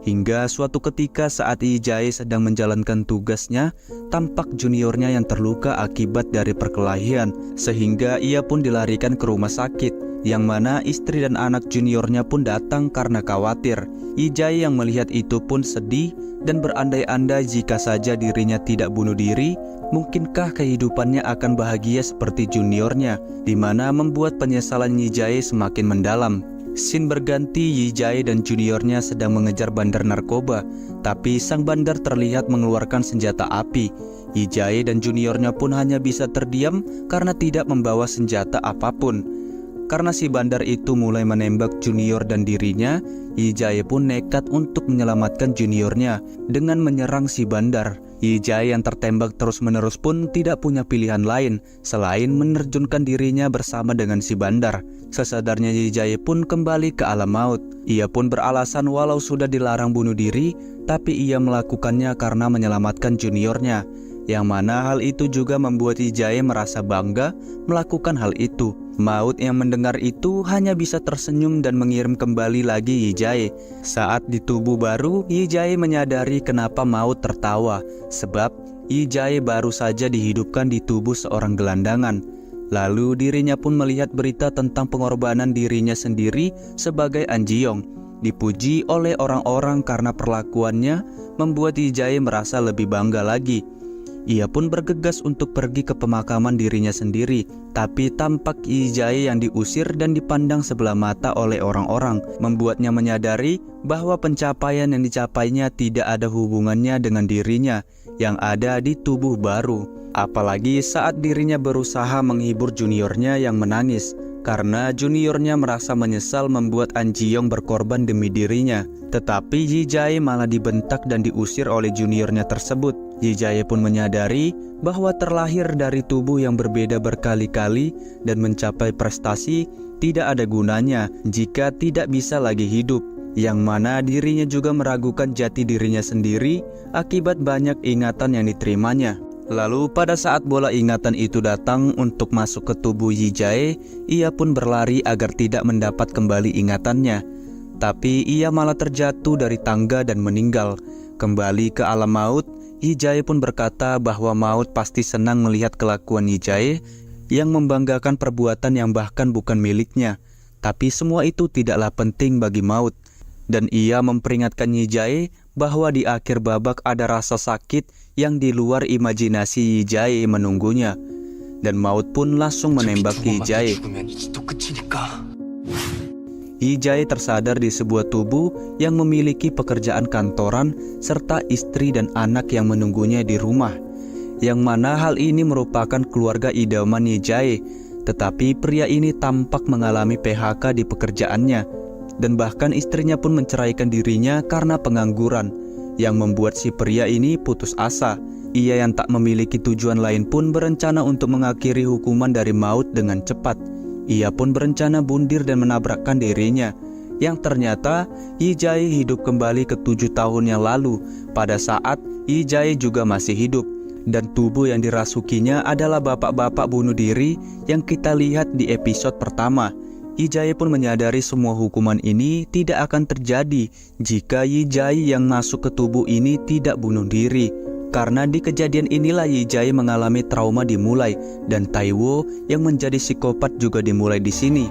Hingga suatu ketika saat Yi-jae sedang menjalankan tugasnya, tampak juniornya yang terluka akibat dari perkelahian, sehingga ia pun dilarikan ke rumah sakit, yang mana istri dan anak juniornya pun datang karena khawatir. Yi-jae yang melihat itu pun sedih dan berandai-andai jika saja dirinya tidak bunuh diri, mungkinkah kehidupannya akan bahagia seperti juniornya, di mana membuat penyesalan Yi-jae semakin mendalam. Scene berganti, Yi-jae dan juniornya sedang mengejar bandar narkoba, tapi sang bandar terlihat mengeluarkan senjata api. Yi-jae dan juniornya pun hanya bisa terdiam karena tidak membawa senjata apapun. Karena si bandar itu mulai menembak junior dan dirinya, Yi-jae pun nekat untuk menyelamatkan juniornya dengan menyerang si bandar. Yi-jae yang tertembak terus-menerus pun tidak punya pilihan lain selain menerjunkan dirinya bersama dengan si bandar. Sesadarnya Yi-jae pun kembali ke alam maut. Ia pun beralasan walau sudah dilarang bunuh diri, tapi ia melakukannya karena menyelamatkan juniornya. Yang mana hal itu juga membuat Yi-jae merasa bangga melakukan hal itu. Maut yang mendengar itu hanya bisa tersenyum dan mengirim kembali lagi Yi-jae. Saat di tubuh baru, Yi-jae menyadari kenapa Maut tertawa, sebab Yi-jae baru saja dihidupkan di tubuh seorang gelandangan. Lalu dirinya pun melihat berita tentang pengorbanan dirinya sendiri sebagai An Ji-yong. Dipuji oleh orang-orang karena perlakuannya membuat Yi-jae merasa lebih bangga lagi. Ia pun bergegas untuk pergi ke pemakaman dirinya sendiri, tapi tampak Yi-jae yang diusir dan dipandang sebelah mata oleh orang-orang, membuatnya menyadari bahwa pencapaian yang dicapainya tidak ada hubungannya dengan dirinya yang ada di tubuh baru. Apalagi saat dirinya berusaha menghibur juniornya yang menangis, karena juniornya merasa menyesal membuat An Ji-yong berkorban demi dirinya. Tetapi Yi-jae malah dibentak dan diusir oleh juniornya tersebut. Yi-jae pun menyadari bahwa terlahir dari tubuh yang berbeda berkali-kali dan mencapai prestasi tidak ada gunanya jika tidak bisa lagi hidup, yang mana dirinya juga meragukan jati dirinya sendiri akibat banyak ingatan yang diterimanya. Lalu pada saat bola ingatan itu datang untuk masuk ke tubuh Yi-jae, ia pun berlari agar tidak mendapat kembali ingatannya. Tapi ia malah terjatuh dari tangga dan meninggal. Kembali ke alam maut, Yi-jae pun berkata bahwa Maut pasti senang melihat kelakuan Yi-jae yang membanggakan perbuatan yang bahkan bukan miliknya. Tapi semua itu tidaklah penting bagi Maut. Dan ia memperingatkan Yi-jae bahwa di akhir babak ada rasa sakit yang di luar imajinasi Yi-jae menunggunya. Dan Maut pun langsung menembak Yi-jae. Yi-jae tersadar di sebuah tubuh yang memiliki pekerjaan kantoran serta istri dan anak yang menunggunya di rumah, yang mana hal ini merupakan keluarga idaman Yi-jae. Tetapi pria ini tampak mengalami PHK di pekerjaannya, dan bahkan istrinya pun menceraikan dirinya karena pengangguran, yang membuat si pria ini putus asa. Ia yang tak memiliki tujuan lain pun berencana untuk mengakhiri hukuman dari Maut dengan cepat. Ia pun berencana bundir dan menabrakkan dirinya, yang ternyata Yi-jae hidup kembali ke 7 tahun yang lalu pada saat Yi-jae juga masih hidup, dan tubuh yang dirasukinya adalah bapak-bapak bunuh diri yang kita lihat di episode pertama. Yi-jae pun menyadari semua hukuman ini tidak akan terjadi jika Yi-jae yang masuk ke tubuh ini tidak bunuh diri. Karena di kejadian inilah Yi-jae mengalami trauma dimulai, dan Taiwo yang menjadi psikopat juga dimulai di sini.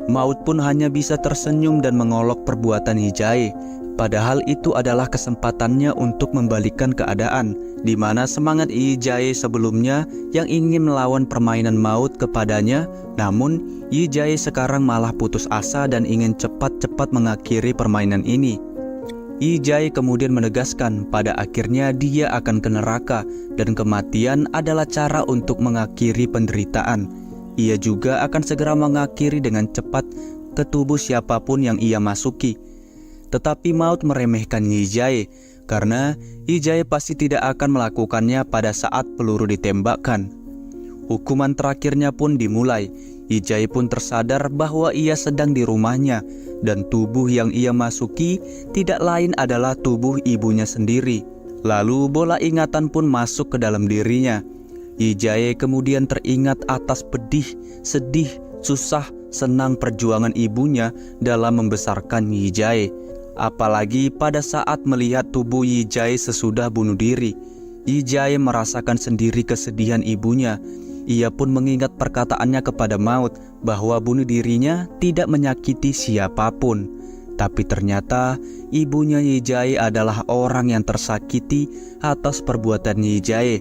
Maut pun hanya bisa tersenyum dan mengolok perbuatan Yi-jae. Padahal itu adalah kesempatannya untuk membalikkan keadaan di mana semangat Yi Jae sebelumnya yang ingin melawan permainan maut kepadanya, namun Yi Jae sekarang malah putus asa dan ingin cepat-cepat mengakhiri permainan ini. Yi Jae kemudian menegaskan pada akhirnya dia akan ke neraka dan kematian adalah cara untuk mengakhiri penderitaan. Ia juga akan segera mengakhiri dengan cepat ke tubuh siapapun yang ia masuki. Tetapi maut meremehkan Yi Jae karena Yi Jae pasti tidak akan melakukannya pada saat peluru ditembakkan. Hukuman terakhirnya pun dimulai. Yi Jae pun tersadar bahwa ia sedang di rumahnya dan tubuh yang ia masuki tidak lain adalah tubuh ibunya sendiri. Lalu bola ingatan pun masuk ke dalam dirinya. Yi Jae kemudian teringat atas pedih, sedih, susah, senang perjuangan ibunya dalam membesarkan Yi Jae. Apalagi pada saat melihat tubuh Yi Jae sesudah bunuh diri, Yi Jae merasakan sendiri kesedihan ibunya. Ia pun mengingat perkataannya kepada maut bahwa bunuh dirinya tidak menyakiti siapapun. Tapi ternyata ibunya Yi Jae adalah orang yang tersakiti atas perbuatan Yi Jae.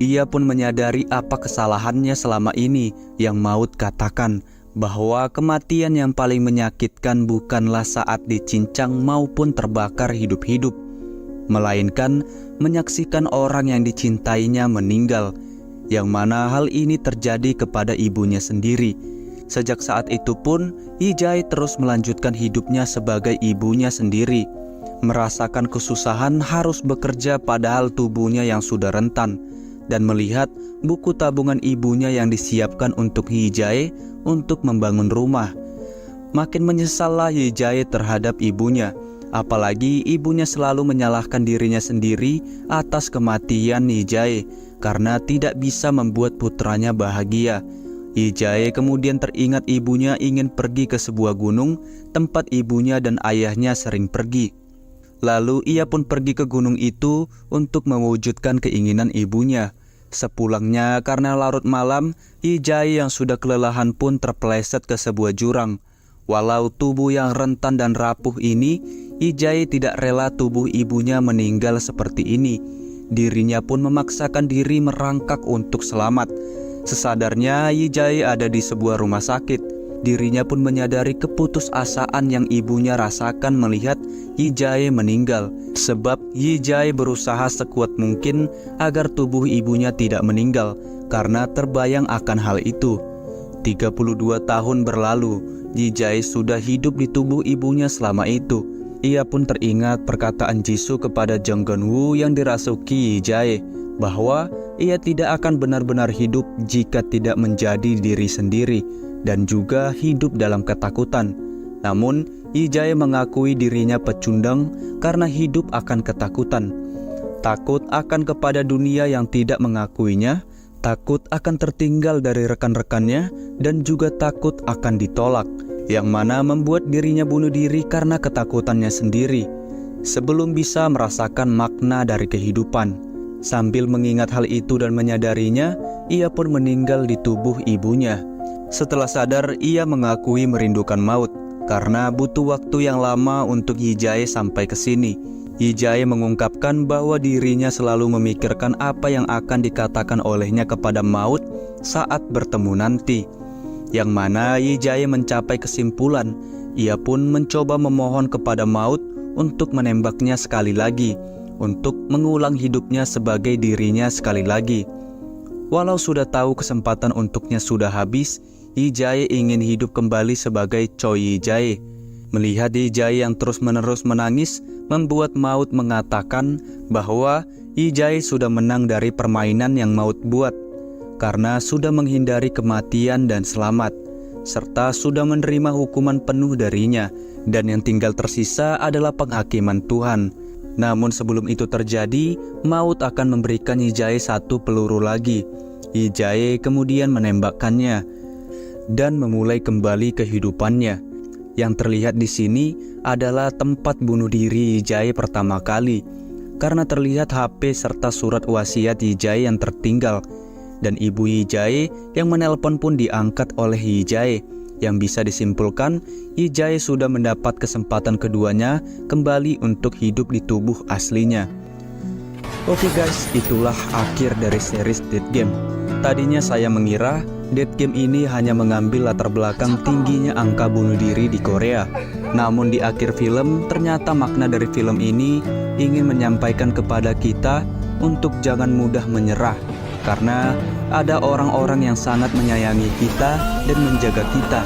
Ia pun menyadari apa kesalahannya selama ini yang maut katakan, bahwa kematian yang paling menyakitkan bukanlah saat dicincang maupun terbakar hidup-hidup, melainkan menyaksikan orang yang dicintainya meninggal, yang mana hal ini terjadi kepada ibunya sendiri. Sejak saat itu pun, Yi Jae terus melanjutkan hidupnya sebagai ibunya sendiri, merasakan kesusahan harus bekerja padahal tubuhnya yang sudah rentan, dan melihat buku tabungan ibunya yang disiapkan untuk Yi Jae untuk membangun rumah. Makin menyesallah Yi Jae terhadap ibunya, apalagi ibunya selalu menyalahkan dirinya sendiri atas kematian Yi Jae karena tidak bisa membuat putranya bahagia. Yi Jae kemudian teringat ibunya ingin pergi ke sebuah gunung tempat ibunya dan ayahnya sering pergi. Lalu ia pun pergi ke gunung itu untuk mewujudkan keinginan ibunya. Sepulangnya karena larut malam, Yi Jae yang sudah kelelahan pun terpeleset ke sebuah jurang. Walau tubuh yang rentan dan rapuh ini, Yi Jae tidak rela tubuh ibunya meninggal seperti ini. Dirinya pun memaksakan diri merangkak untuk selamat. Sesadarnya Yi Jae ada di sebuah rumah sakit. Dirinya pun menyadari keputusasaan yang ibunya rasakan melihat Yi Jae meninggal. Sebab Yi Jae berusaha sekuat mungkin agar tubuh ibunya tidak meninggal karena terbayang akan hal itu. 32 tahun berlalu, Yi Jae sudah hidup di tubuh ibunya selama itu. Ia pun teringat perkataan Jisoo kepada Jung Geun-woo yang dirasuki Yi Jae, bahwa ia tidak akan benar-benar hidup jika tidak menjadi diri sendiri dan juga hidup dalam ketakutan. Namun, Yi Jae mengakui dirinya pecundang karena hidup akan ketakutan. Takut akan kepada dunia yang tidak mengakuinya, takut akan tertinggal dari rekan-rekannya, dan juga takut akan ditolak, yang mana membuat dirinya bunuh diri karena ketakutannya sendiri, sebelum bisa merasakan makna dari kehidupan. Sambil mengingat hal itu dan menyadarinya, ia pun meninggal di tubuh ibunya. Setelah sadar, ia mengakui merindukan maut karena butuh waktu yang lama untuk Yi Jae sampai ke sini. Yi Jae mengungkapkan bahwa dirinya selalu memikirkan apa yang akan dikatakan olehnya kepada maut saat bertemu nanti. Yang mana Yi Jae mencapai kesimpulan, ia pun mencoba memohon kepada maut untuk menembaknya sekali lagi, untuk mengulang hidupnya sebagai dirinya sekali lagi. Walau sudah tahu kesempatan untuknya sudah habis, Yi Jae ingin hidup kembali sebagai Choi Yi Jae. Melihat Yi Jae yang terus-menerus menangis, membuat maut mengatakan bahwa Yi Jae sudah menang dari permainan yang maut buat, karena sudah menghindari kematian dan selamat, serta sudah menerima hukuman penuh darinya, dan yang tinggal tersisa adalah penghakiman Tuhan. Namun sebelum itu terjadi, maut akan memberikan Yi Jae satu peluru lagi. Yi Jae kemudian menembakkannya dan memulai kembali kehidupannya. Yang terlihat di sini adalah tempat bunuh diri Yi Jae pertama kali, karena terlihat HP serta surat wasiat Yi Jae yang tertinggal, dan ibu Yi Jae yang menelpon pun diangkat oleh Yi Jae. Yang bisa disimpulkan, Yi Jae sudah mendapat kesempatan keduanya kembali untuk hidup di tubuh aslinya. Oke guys, itulah akhir dari series Dead Game. Tadinya saya mengira Dead Game ini hanya mengambil latar belakang tingginya angka bunuh diri di Korea. Namun di akhir film, ternyata makna dari film ini ingin menyampaikan kepada kita untuk jangan mudah menyerah. Karena ada orang-orang yang sangat menyayangi kita dan menjaga kita.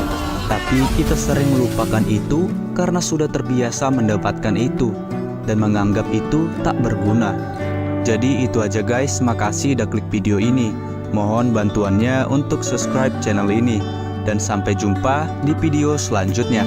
Tapi kita sering melupakan itu karena sudah terbiasa mendapatkan itu dan menganggap itu tak berguna. Jadi itu aja guys, makasih udah klik video ini. Mohon bantuannya untuk subscribe channel ini. Dan sampai jumpa di video selanjutnya.